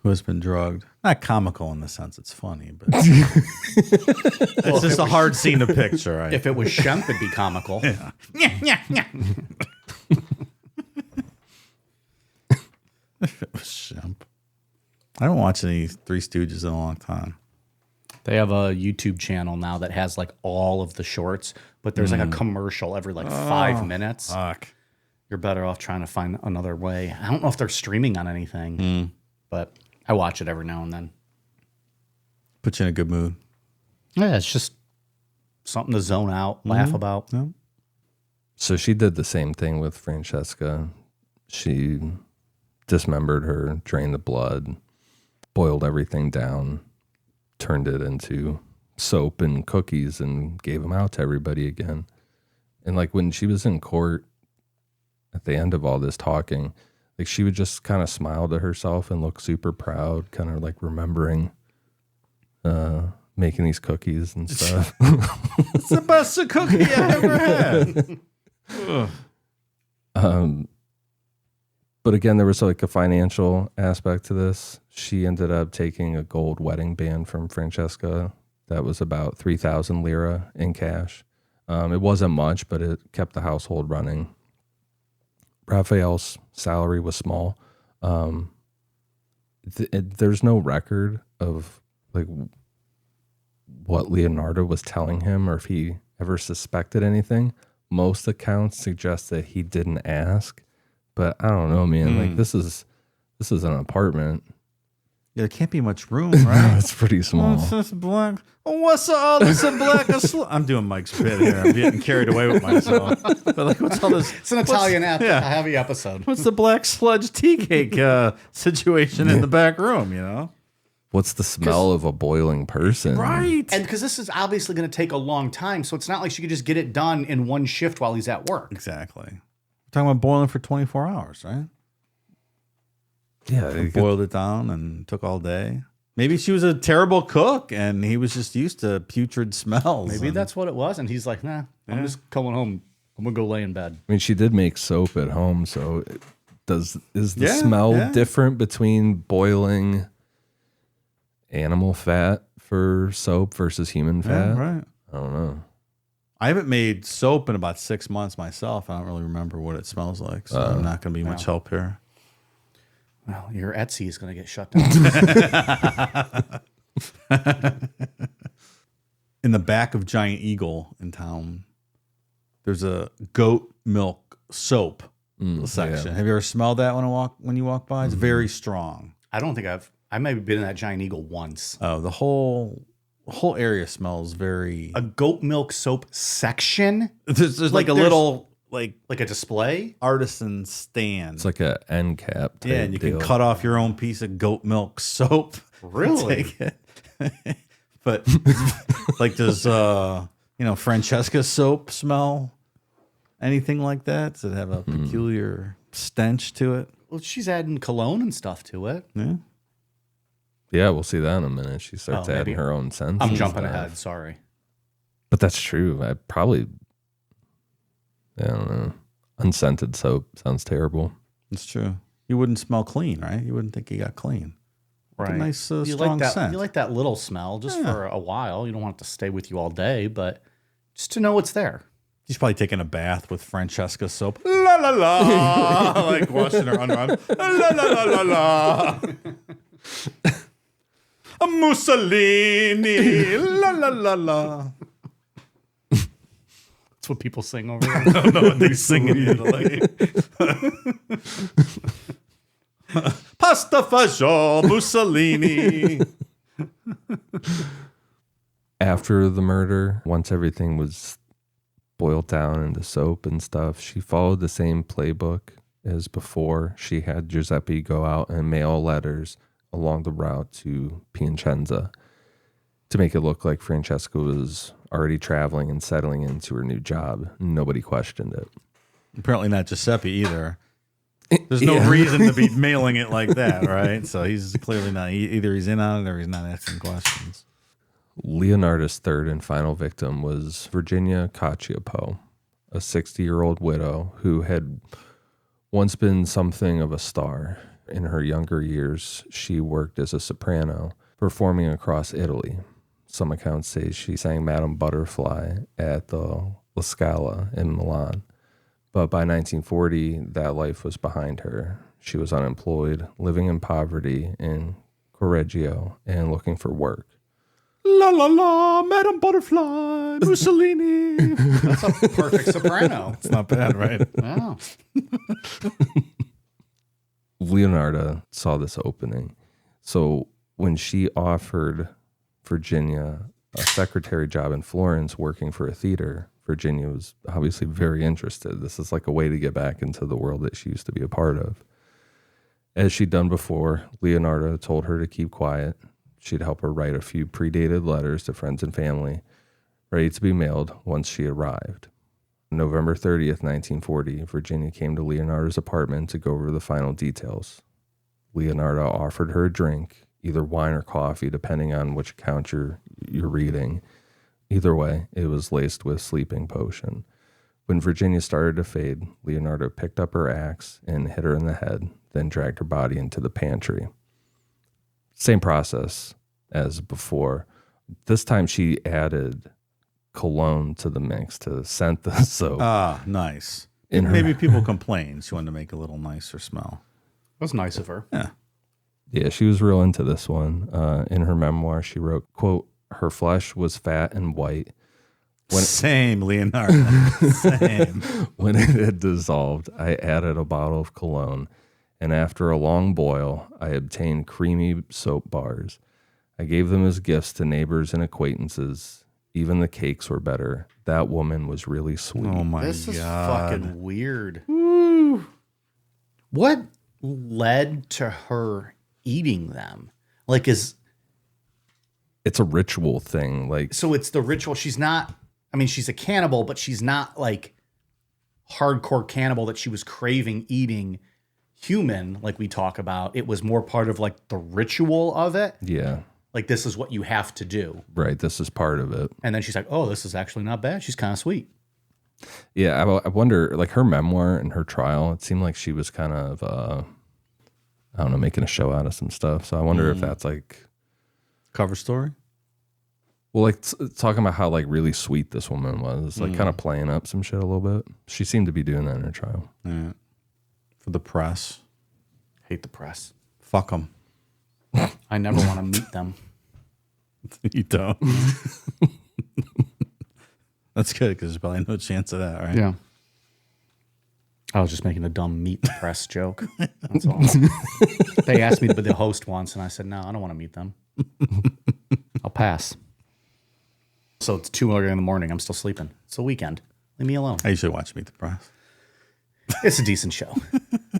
who has been drugged. Not comical in the sense it's funny, but it's just a hard scene to picture. Right? If it was Shemp, it'd be comical. If it was Shemp. I haven't watched any Three Stooges in a long time. They have a YouTube channel now that has like all of the shorts, but there's like a commercial every like 5 minutes. Fuck. You're better off trying to find another way. I don't know if they're streaming on anything, but I watch it every now and then. Put you in a good mood. Yeah, it's just something to zone out, laugh about. Yeah. So she did the same thing with Francesca. She dismembered her, drained the blood, boiled everything down, turned it into soap and cookies and gave them out to everybody again. And like when she was in court at the end of all this talking, like she would just kind of smile to herself and look super proud, kind of like remembering making these cookies and stuff. It's the best cookie I ever had. But again, there was like a financial aspect to this. She ended up taking a gold wedding band from Francesca that was about 3,000 lira in cash. It wasn't much, but it kept the household running. Raphael's salary was small. There's no record of like what Leonardo was telling him or if he ever suspected anything. Most accounts suggest that he didn't ask. But I don't know, man. Like this is an apartment. Yeah, there can't be much room, right? It's pretty small. What's this black? What's all this black? I'm doing Mike's bit here. I'm getting carried away with myself. But like, what's all this? It's an Italian heavy episode. What's the black sludge tea cake situation in the back room? You know, What's the smell of a boiling person? right? And because this is obviously going to take a long time, so it's not like she could just get it done in one shift while he's at work. Exactly. We're talking about boiling for 24 hours, right? Yeah, Boiled it down and took all day. Maybe she was a terrible cook and he was just used to putrid smells. Maybe that's what it was, and he's like, "Nah, I'm just going home. I'm gonna go lay in bed." I mean, she did make soap at home, so is the Yeah, smell yeah. different between boiling animal fat for soap versus human fat? right. I don't know. I haven't made soap in about 6 months myself. I don't really remember what it smells like, so I'm not going to be much help here. Well, your Etsy is gonna get shut down. In the back of Giant Eagle in town, there's a goat milk soap section. Yeah. Have you ever smelled that when you walk by? It's very strong. I don't think I may have been in that Giant Eagle once. Oh, the whole area smells very. A goat milk soap section? There's like a there's- little like Like a display? artisan stand. It's like a end cap. Type yeah, and you deal. can cut off your own piece of goat milk soap. Really? Take it. But like does Francesca soap smell anything like that? Does it have a peculiar stench to it? Well, she's adding cologne and stuff to it. Yeah. Yeah, we'll see that in a minute. She starts Oh, maybe. adding her own scents. I'm and jumping stuff. ahead. Sorry. But that's true. I don't know. Unscented soap sounds terrible. It's true. You wouldn't smell clean, right? You wouldn't think you got clean. Right. A nice, you strong like that, scent. You like that little smell just for a while. You don't want it to stay with you all day, but just to know it's there. She's probably taking a bath with Francesca soap. La la la, like washing her underarm. La la la la la. A Mussolini. La la la la. That's what people sing over there. I don't know what they sing in Italy. Pasta fagioli, Mussolini. After the murder, once everything was boiled down into soap and stuff, she followed the same playbook as before. She had Giuseppe go out and mail letters along the route to Piacenza to make it look like Francesca was already traveling and settling into her new job. Nobody questioned it. Apparently not Giuseppe either. There's no reason to be mailing it like that, right? So he's clearly not. Either he's in on it or he's not asking questions. Leonarda's third and final victim was Virginia Cacioppo, a 60-year-old widow who had once been something of a star. In her younger years, she worked as a soprano, performing across Italy. Some accounts say she sang Madame Butterfly at the La Scala in Milan. But by 1940, that life was behind her. She was unemployed, living in poverty in Correggio, and looking for work. La la la, Madame Butterfly, Mussolini. That's a perfect soprano. It's not bad, right? Wow. Leonarda saw this opening. So when she offered Virginia a secretary job in Florence working for a theater, Virginia was obviously very interested. This is like a way to get back into the world that she used to be a part of. As she'd done before, Leonarda told her to keep quiet. She'd help her write a few predated letters to friends and family, ready to be mailed once she arrived. November 30th, 1940, Virginia came to Leonarda's apartment to go over the final details. Leonarda offered her a drink, either wine or coffee, depending on which account you're reading. Either way, it was laced with sleeping potion. When Virginia started to fade, Leonarda picked up her axe and hit her in the head, then dragged her body into the pantry. Same process as before. This time she added cologne to the mix to scent the soap. Ah, nice. In her- Maybe people complained. She wanted to make a little nicer smell. That was nice of her. Yeah, she was real into this one. In her memoir, she wrote, quote, "Her flesh was fat and white. Same, Leonardo. Same. When it had dissolved, I added a bottle of cologne, and after a long boil, I obtained creamy soap bars. I gave them as gifts to neighbors and acquaintances. Even the cakes were better. That woman was really sweet." Oh my This is God. fucking weird. What led to her eating them? Like, It's a ritual thing. Like, so it's the ritual. She's not, I mean, she's a cannibal, but she's not like hardcore cannibal that she was craving eating human, like we talk about. It was more part of like the ritual of it. yeah, Like, this is what you have to do. right. This is part of it. And then she's like, oh, this is actually not bad. She's kind of sweet. Yeah, I wonder, like her memoir and her trial, it seemed like she was kind of, I don't know, making a show out of some stuff. So I wonder if that's like, Cover story? well, like talking about how like really sweet this woman was, like kind of playing up some shit a little bit. She seemed to be doing that in her trial. Yeah. For the press. Hate the press. Fuck them. I never want to meet them. You don't. That's good because there's probably no chance of that, right? Yeah. I was just making a dumb meet the press joke. That's all. They asked me to be the host once, and I said, no, I don't want to meet them. I'll pass. So it's 2 in the morning. I'm still sleeping. It's a weekend. Leave me alone. I usually watch Meet the Press. It's a decent show. I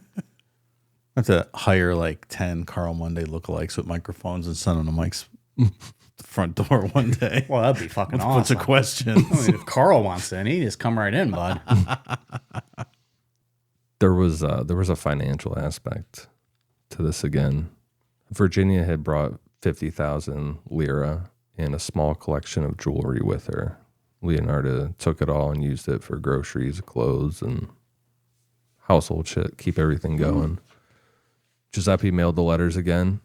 have to hire like 10 Carl Monday lookalikes with microphones and send them to Mike's front door one day. Well, that'd be fucking What's awesome. a question? I mean, if Carl wants in, he just come right in, bud. There was a financial aspect to this again. Virginia had brought 50,000 lira and a small collection of jewelry with her. Leonarda took it all and used it for groceries, clothes, and household shit. Keep everything going. Giuseppe mailed the letters again.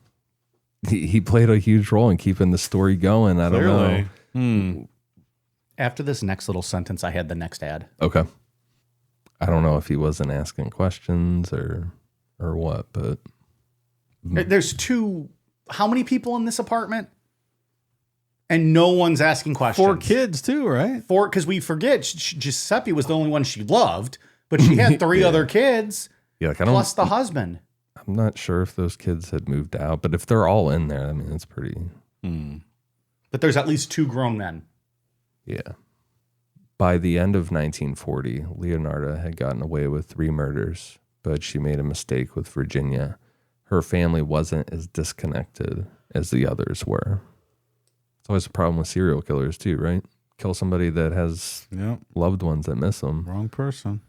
He played a huge role in keeping the story going. I don't know. After this next little sentence, I had the next ad. Okay. I don't know if he wasn't asking questions or what, but There's how many people in this apartment? And no one's asking questions. 4 kids too, right? Because we forget Giuseppe was the only one she loved, but she had 3 other kids, yeah, like plus the husband. I'm not sure if those kids had moved out, but if they're all in there, I mean, it's pretty. But there's at least 2 grown men. Yeah. By the end of 1940, Leonarda had gotten away with 3 murders, but she made a mistake with Virginia. Her family wasn't as disconnected as the others were. It's always a problem with serial killers too, right? Kill somebody that has loved ones that miss them. Wrong person.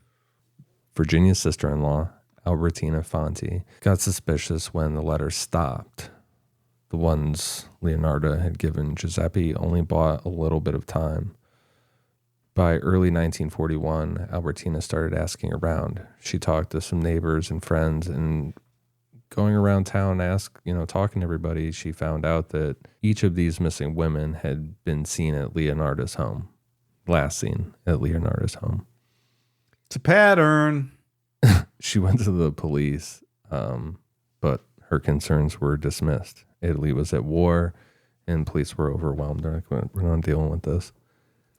Virginia's sister-in-law, Albertina Fonti, got suspicious when the letters stopped. The ones Leonarda had given Giuseppe only bought a little bit of time. By early 1941, Albertina started asking around. She talked to some neighbors and friends, and going around town, talking to everybody, she found out that each of these missing women had been seen at Leonarda's home. Last seen at Leonarda's home. It's a pattern. She went to the police, but her concerns were dismissed. Italy was at war, and police were overwhelmed. They're like, we're not dealing with this.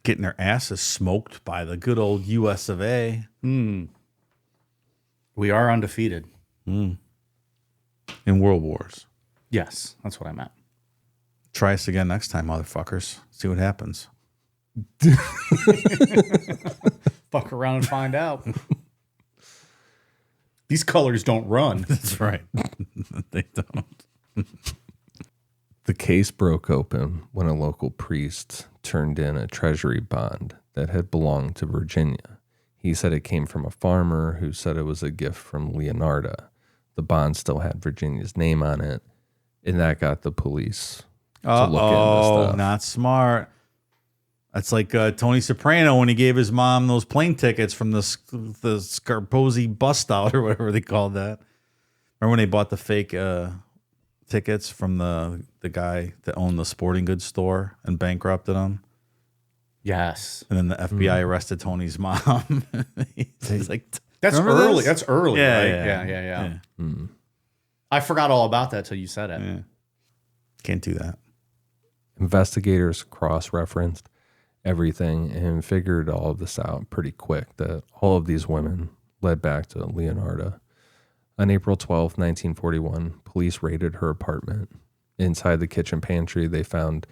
Getting their asses smoked by the good old US of A. We are undefeated. In world wars. Yes, that's what I meant. Try us again next time, motherfuckers. See what happens. Fuck around and find out. These colors don't run. That's right. They don't. The case broke open when a local priest turned in a treasury bond that had belonged to Virginia. He said it came from a farmer who said it was a gift from Leonarda. The bond still had Virginia's name on it, and that got the police to look into stuff. Not smart. That's like Tony Soprano when he gave his mom those plane tickets from the Scarposi bust out or whatever they called that. Remember when they bought the fake tickets from the guy that owned the sporting goods store and bankrupted him? Yes. And then the FBI arrested Tony's mom. He's like, That's remember early. this? That's early, Yeah, right? yeah. Yeah. I forgot all about that till you said it. Yeah. Can't do that. Investigators cross-referenced everything and figured all of this out pretty quick, that all of these women led back to Leonarda. On April 12, 1941, police raided her apartment. Inside the kitchen pantry, they found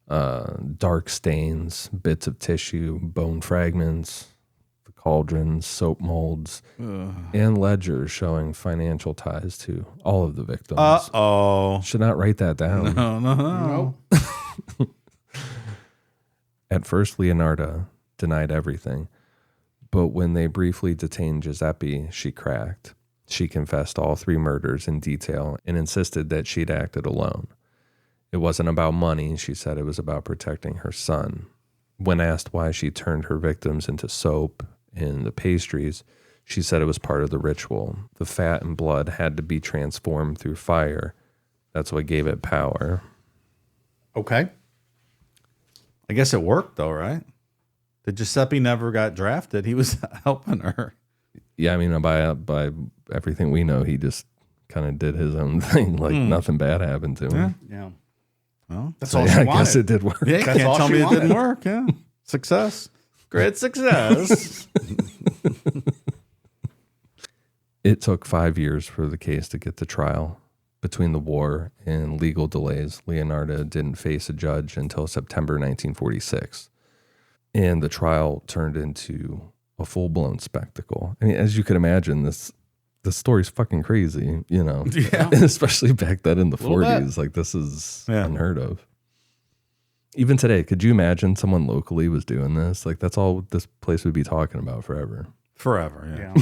dark stains, bits of tissue, bone fragments, the cauldrons, soap molds, and ledgers showing financial ties to all of the victims. Uh-oh. Should not write that down. No. At first, Leonarda denied everything, but when they briefly detained Giuseppe, she cracked. She confessed all 3 murders in detail and insisted that she'd acted alone. It wasn't about money. She said it was about protecting her son. When asked why she turned her victims into soap and the pastries, she said it was part of the ritual. The fat and blood had to be transformed through fire. That's what gave it power. Okay. I guess it worked though, right? The Giuseppe never got drafted. He was helping her. Yeah, I mean, by everything we know, he just kind of did his own thing. Like nothing bad happened to him. Yeah. Well, That's So all yeah, she I wanted. guess it did work. yeah, you That's can't all tell she me it wanted. didn't work. Yeah. Success. Great success. It took 5 years for the case to get to trial. Between the war and legal delays, Leonarda didn't face a judge until September 1946. And the trial turned into a full-blown spectacle. I mean, as you can imagine, this story's fucking crazy, you know? Yeah. Especially back then in the Little 40s. bit. Like, this is Yeah. unheard of. Even today, could you imagine someone locally was doing this? Like, that's all this place would be talking about forever. Forever, yeah.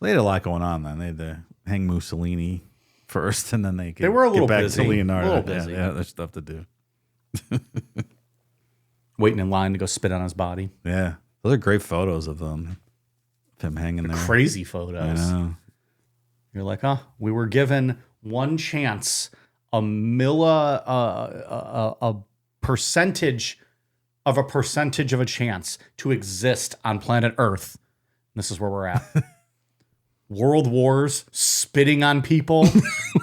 They had a lot going on then. They had to hang Mussolini first, and then they could were a little get back busy. to Leonardo. A little busy. Yeah, there's stuff to do. Waiting in line to go spit on his body. Yeah. Those are great photos of them. Of him hanging there. Crazy photos. I know. You're like, oh, we were given one chance, a percentage of a chance to exist on planet Earth. This is where we're at. World wars, spitting on people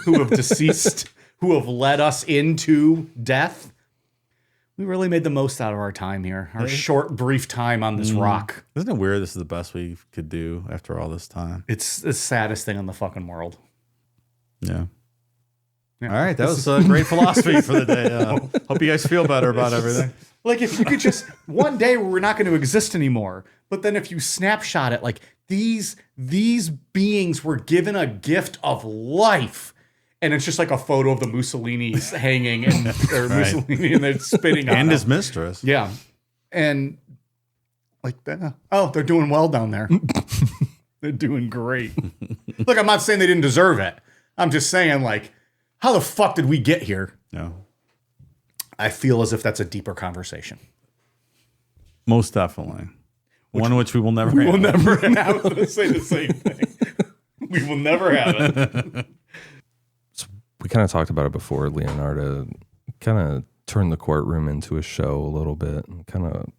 who have deceased, who have led us into death. We really made the most out of our time here. Our short, brief time on this rock. Isn't it weird this is the best we could do after all this time? It's the saddest thing in the fucking world. Yeah. Yeah. All right. That was great philosophy for the day. Hope you guys feel better about everything. Like if you could just one day we're not going to exist anymore, but then if you snapshot it, like these beings were given a gift of life, and it's just like a photo of the Mussolini's hanging and or Right. Mussolini and they're spitting on And him. his mistress. Yeah, and like they're doing well down there. They're doing great. Look, I'm not saying they didn't deserve it. I'm just saying like, how the fuck did we get here? No. I feel as if that's a deeper conversation. Most definitely. One which we will never We have. will never. And I was going to say the same thing. We will never have it. We kind of talked about it before. Leonarda kind of turned the courtroom into a show a little bit and kind of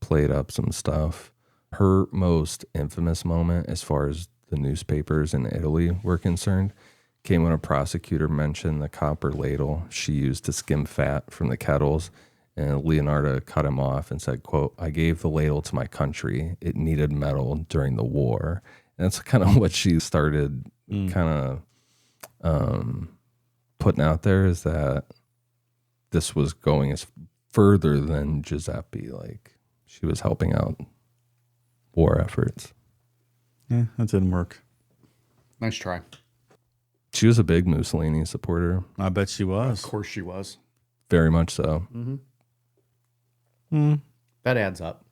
played up some stuff. Her most infamous moment, as far as the newspapers in Italy were concerned, came when a prosecutor mentioned the copper ladle she used to skim fat from the kettles, and Leonarda cut him off and said, quote, "I gave the ladle to my country. It needed metal during the war." And that's kind of what she started kind of putting out there, is that this was going as further than Giuseppe. Like, she was helping out war efforts. Yeah, that didn't work. Nice try. She was a big Mussolini supporter, I bet she was. Of course she was. very much so. That adds up.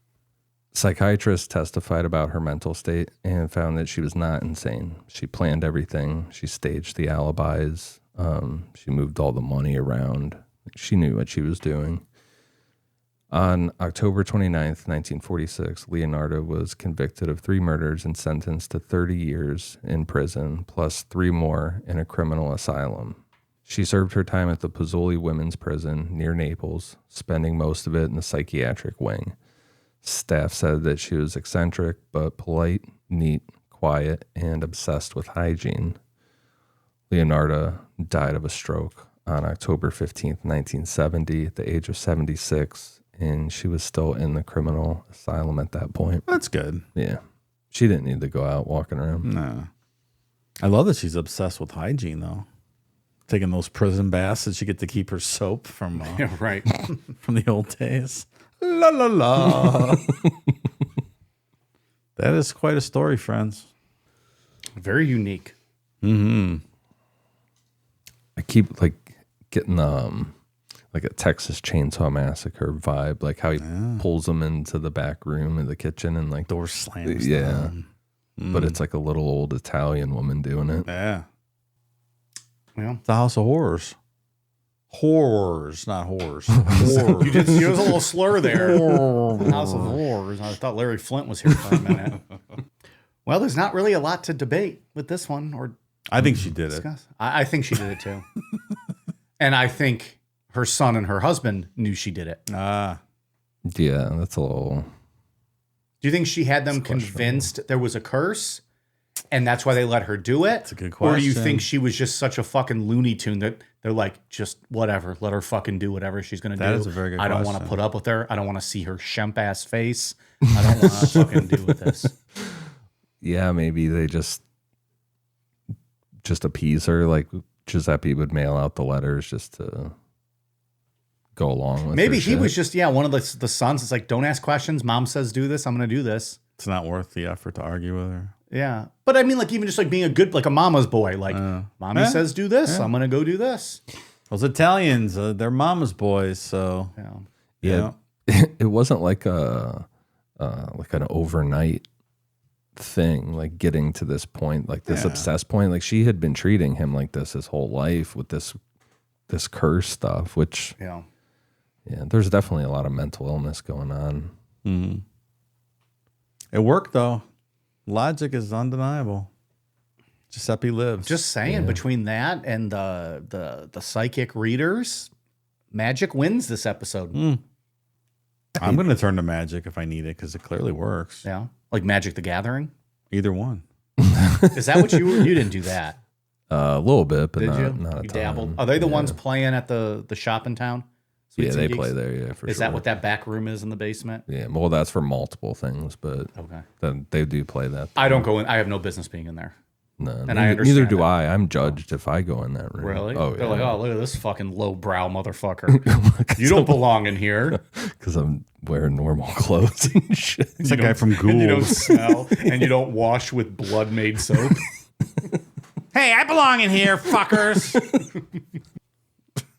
Psychiatrists testified about her mental state and found that she was not insane. She planned everything. She staged the alibis. She moved all the money around. She knew what she was doing. On October 29th, 1946, Leonarda was convicted of 3 murders and sentenced to 30 years in prison, plus 3 more in a criminal asylum. She served her time at the Pozzoli Women's Prison near Naples, spending most of it in the psychiatric wing. Staff said that she was eccentric, but polite, neat, quiet, and obsessed with hygiene. Leonarda died of a stroke on October 15th, 1970, at the age of 76, and she was still in the criminal asylum at that point. That's good. Yeah. She didn't need to go out walking around. No. I love that she's obsessed with hygiene, though. Taking those prison baths that she get to keep her soap from Yeah, right. from the old days. La la la. That is quite a story, friends. Very unique. I keep getting like a Texas Chainsaw Massacre vibe, like how he pulls them into the back room of the kitchen and like Door slams. yeah. down. But it's like a little old Italian woman doing it. Yeah. Well, It's a house of horrors. Horrors, not horrors. Horrors. you did use a little slur there. House of Horrors. I thought Larry Flint was here for a minute. Well, there's not really a lot to debate with this one or I think she did it. discuss. I think she did it too. And I think her son and her husband knew she did it. Ah. Yeah, that's a little. Do you think she had them convinced there was a curse and that's why they let her do it? That's a good Or do you question. think she was just such a fucking Looney Tune that they're like, just whatever, let her fucking do whatever she's going to do. That is a very good I don't want to question. put up with her. I don't want to see her shemp ass face. I don't want to fucking do with this. Yeah, maybe they just just appease her. Like Giuseppe would mail out the letters just to go along with Maybe her he shit. was just, one of the sons. It's like, don't ask questions. Mom says do this. I'm going to do this. It's not worth the effort to argue with her. Yeah. But I mean, like, even just like being a good, like a mama's boy. Like, mommy says do this. I'm going to go do this. Those Italians, they're mama's boys. So, Yeah. It wasn't like an overnight thing, like getting to this point, like this obsessed point. Like she had been treating him like this his whole life with this curse stuff, which there's definitely a lot of mental illness going on. Mm-hmm. It worked though. Logic is undeniable. Giuseppe lives. Just saying, between that and the psychic readers, magic wins this episode. I'm going to turn to magic if I need it because it clearly works. Yeah. Like Magic the Gathering. Either one. Is that what you didn't do that? A little bit, but Did not you? a You ton. dabbled. Are they the ones playing at the shop in town? Sweet Yeah, Tea they Geeks? play there. Yeah, for sure. Is that what that back room is in the basement? Yeah, well, that's for multiple things, but Okay. then they do play that. I don't go in. I have no business being in there. No, and neither, I understand neither do that. I. I'm judged if I go in that room. Really? Oh, They're yeah. like, oh, look at this fucking lowbrow motherfucker. You don't belong in here. Because I'm wearing normal clothes and shit. It's that guy from Ghoul. And you don't smell, and you don't wash with blood-made soap. Hey, I belong in here, fuckers.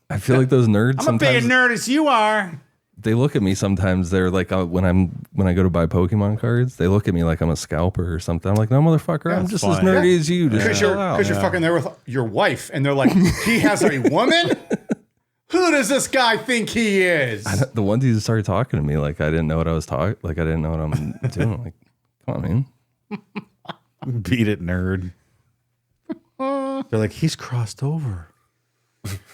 I feel like those nerds I'm a big sometimes nerd as you are. they look at me sometimes. They're like when I go to buy Pokemon cards, they look at me like I'm a scalper or something. I'm like, no, motherfucker, I'm just as fine. nerdy as you. Just Because chill out. you're fucking there with your wife, and they're like, he has a woman? Who does this guy think he is? The ones who started talking to me like I didn't know what I was talking, like I didn't know what I'm doing. I'm like, come on, man. Beat it, nerd. They're like, he's crossed over.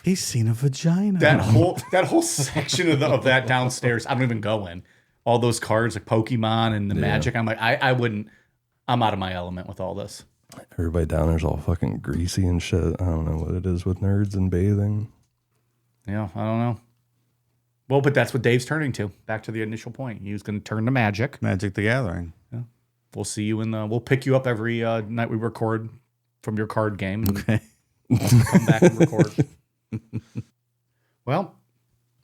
He's seen a vagina. That whole section of that downstairs, I don't even go in. All those cards, like Pokemon and the Magic. I'm like, I wouldn't. I'm out of my element with all this. Everybody down there's all fucking greasy and shit. I don't know what it is with nerds and bathing. Yeah, I don't know. Well, but that's what Dave's turning to. Back to the initial point. He was going to turn to Magic. Magic the Gathering. Yeah. We'll see you we'll pick you up every night we record from your card game. Okay. Come back and record. Well,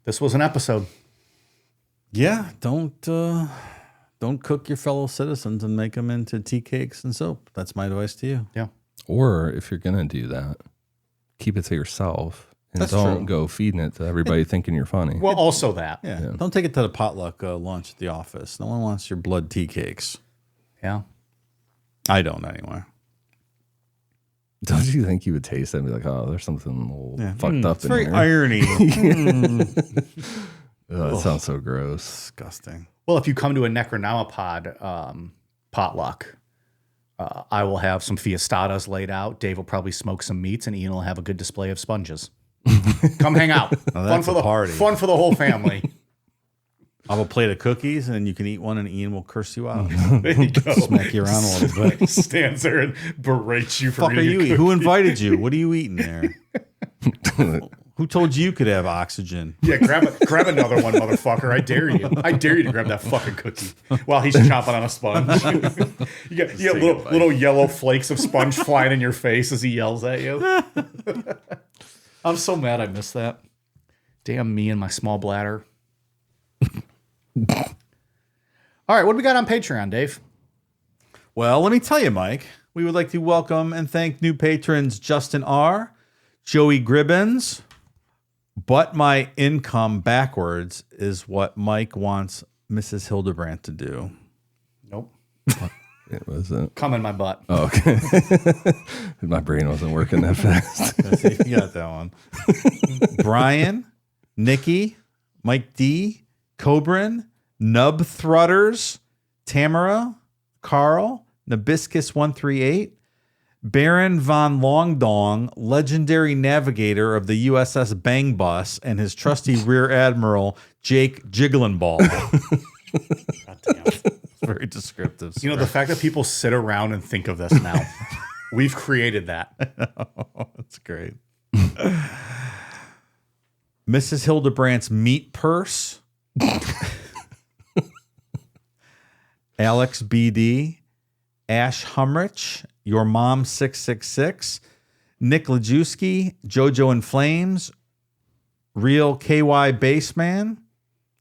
this was an episode. Yeah, don't cook your fellow citizens and make them into tea cakes and soap. That's my advice to you. Yeah. Or if you're gonna do that, keep it to yourself and That's don't true. go feeding it to everybody thinking you're funny. Well, also that. Yeah. Don't take it to the potluck lunch at the office. No one wants your blood tea cakes. Yeah. I don't anyway. Don't you think you would taste it and be like, oh, there's something a little fucked up It's in very here? irony. That sounds so gross. Disgusting. Well, if you come to a Necronomipod potluck, I will have some fiestadas laid out. Dave will probably smoke some meats, and Ian will have a good display of sponges. Come hang out. that's a party. Fun for the whole family. I'll have a plate of cookies, and you can eat one, and Ian will curse you out. There you go. Smack you around a little bit. Stands there and berates you for Fuck are eating you a eating? Who invited you? What are you eating there? Who told you could have oxygen? Yeah, grab another one, motherfucker. I dare you. I dare you to grab that fucking cookie while he's chomping on a sponge. you got little yellow flakes of sponge flying in your face as he yells at you. I'm so mad I missed that. Damn me and my small bladder. All right, what do we got on Patreon, Dave? Well, let me tell you, Mike, we would like to welcome and thank new patrons Justin R., Joey Gribbins. But my income backwards is what Mike wants Mrs. Hildebrandt to do. Nope. It wasn't. Come in my butt. Oh, okay. My brain wasn't working that fast. Let's see if you got that one. Brian, Nikki, Mike D., Cobran, Nub Thrudders, Tamara, Carl, Nabiscus138, Baron von Longdong, legendary navigator of the USS Bang Bus, and his trusty Rear Admiral, Jake Jigglinball. God damn. It's very descriptive. You know, the fact that people sit around and think of this now, we've created that. That's great. Mrs. Hildebrandt's meat purse. Alex BD, Ash Humrich, Your Mom 666, Nick Lajewski, JoJo in Flames, Real KY Bassman.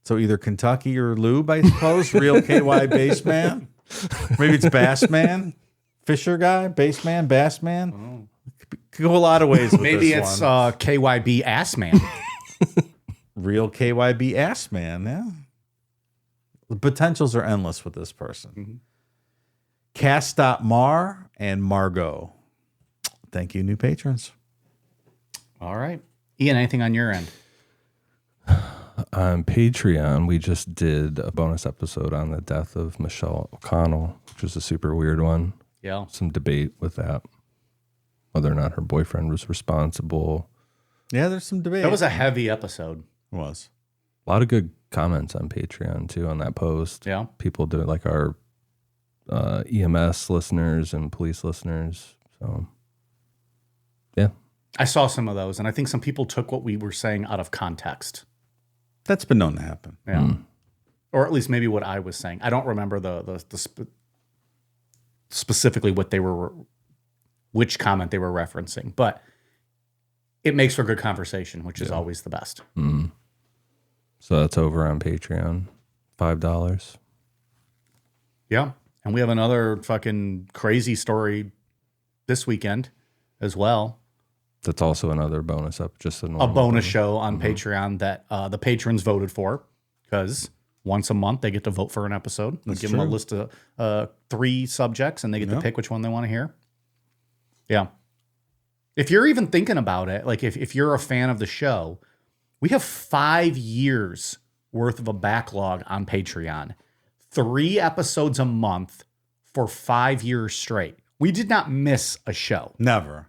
So either Kentucky or Lube, I suppose. Real KY Bassman. Maybe it's Bassman. Fisher guy, Bassman, Bassman. Oh. Could go a lot of ways with Maybe this it's one. KYB Ass Man. Real KYB Ass Man, yeah. The potentials are endless with this person. Mm-hmm. Cast Mar and Margot. Thank you, new patrons. All right. Ian, anything on your end? On Patreon, we just did a bonus episode on the death of Michelle O'Connell, which was a super weird one. Yeah. Some debate with that, whether or not her boyfriend was responsible. Yeah, there's some debate. That was a heavy episode. It was. A lot of good comments on Patreon, too, on that post. Yeah. People do it, like our EMS listeners and police listeners. So, yeah. I saw some of those, and I think some people took what we were saying out of context. That's been known to happen. Yeah. Or at least maybe what I was saying. I don't remember specifically what they were, which comment they were referencing, but it makes for good conversation, which is always the best. So that's over on Patreon, $5. Yeah. And we have another fucking crazy story this weekend as well. That's also another bonus up, just A bonus show on Patreon that the patrons voted for, because once a month they get to vote for an episode. We give them a list of 3 subjects, and they get to pick which one they want to hear. Yeah. If you're even thinking about it, like if you're a fan of the show, we have 5 years worth of a backlog on Patreon. 3 episodes a month for 5 years straight. We did not miss a show. Never.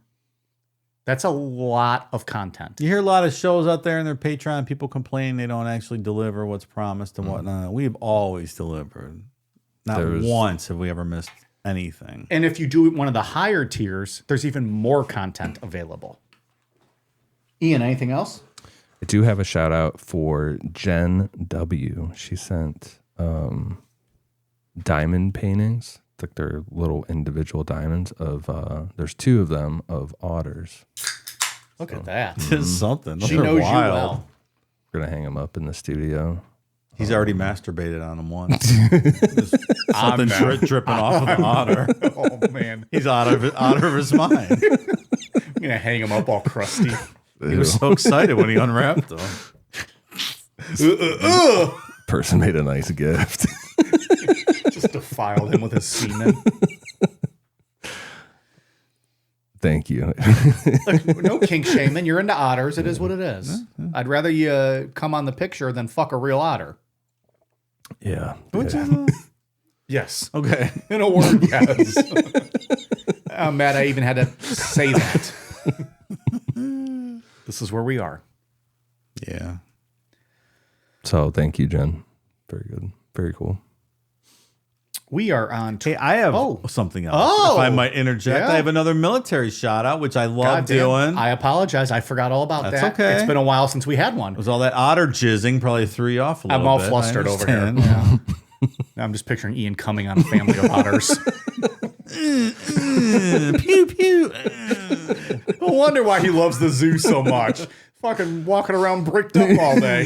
That's a lot of content. You hear a lot of shows out there in their Patreon, people complain they don't actually deliver what's promised and whatnot. We've always delivered. Not once have we ever missed anything. And if you do one of the higher tiers, there's even more content available. Ian, anything else? I do have a shout out for Jen W. She sent diamond paintings. Like they're little individual diamonds of there's 2 of them of otters. Look at that. This is something. She knows you well. We're gonna hang them up in the studio. He's already masturbated on him once. Something dripping off of the otter. Oh man, he's out of his mind. I'm gonna hang him up all crusty. He was so excited when he unwrapped them. Person made a nice gift. Just defiled him with his semen. Thank you. Look, no kink shaming. You're into otters. It is what it is. I'd rather you come on the picture than fuck a real otter. Yeah. Yes. Okay. In a word, yes. I'm mad I even had to say that. This is where we are. Yeah. So thank you, Jen. Very good. Very cool. We are on. Hey, I have something else. Oh. If I might interject, Yeah. I have another military shout out, which I love Goddamn. doing. I apologize. I forgot all about That's that. okay. It's been a while since we had one. It was all that otter jizzing probably threw you off a little bit. I'm all flustered over here. Yeah. I'm just picturing Ian coming on a family of otters. Pew pew. No wonder why he loves the zoo so much. Fucking walking around bricked up all day.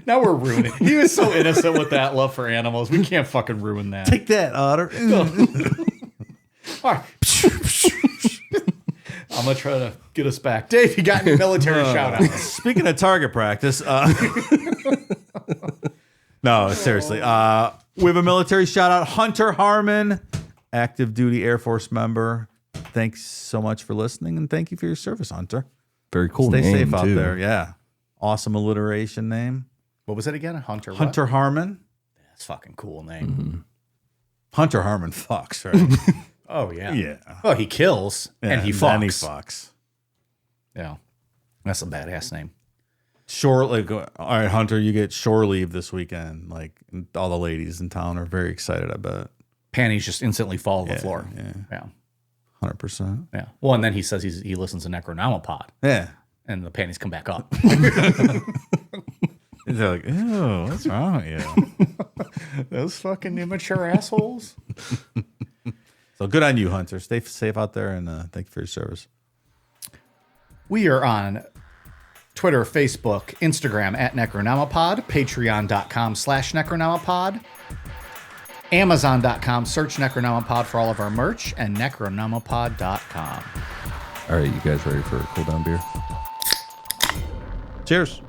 Now we're ruining it. He was so innocent with that love for animals. We can't fucking ruin that. Take that, otter. All right. I'm going to try to get us back. Dave, you got any military shout-outs? Speaking of target practice, no, seriously. We have a military shout out. Hunter Harmon, active duty Air Force member. Thanks so much for listening, and thank you for your service, Hunter. Very cool Stay name, safe out too. there. Yeah. Awesome alliteration name. What was it again? Hunter what? Hunter Harmon. That's a fucking cool name. Mm-hmm. Hunter Harmon fucks, right? Oh, yeah. Yeah. Oh, he kills, and he fucks. And he fucks. Yeah. That's a badass name. Shore, like, all right, Hunter, you get shore leave this weekend. Like, all the ladies in town are very excited, I bet. Panties just instantly fall to the floor. Yeah. 100%. Yeah. Well, and then he says he listens to Necronomipod, Yeah. and the panties come back up. They're like, ew, what's wrong with you? Those fucking immature assholes. So So good on you, Hunter. Stay safe out there, and thank you for your service. We are on Twitter, Facebook, Instagram at Necronomipod, patreon.com/Necronomipod, Amazon.com, search Necronomipod for all of our merch, and Necronomipod.com. All right, you guys ready for a cool down beer? Cheers.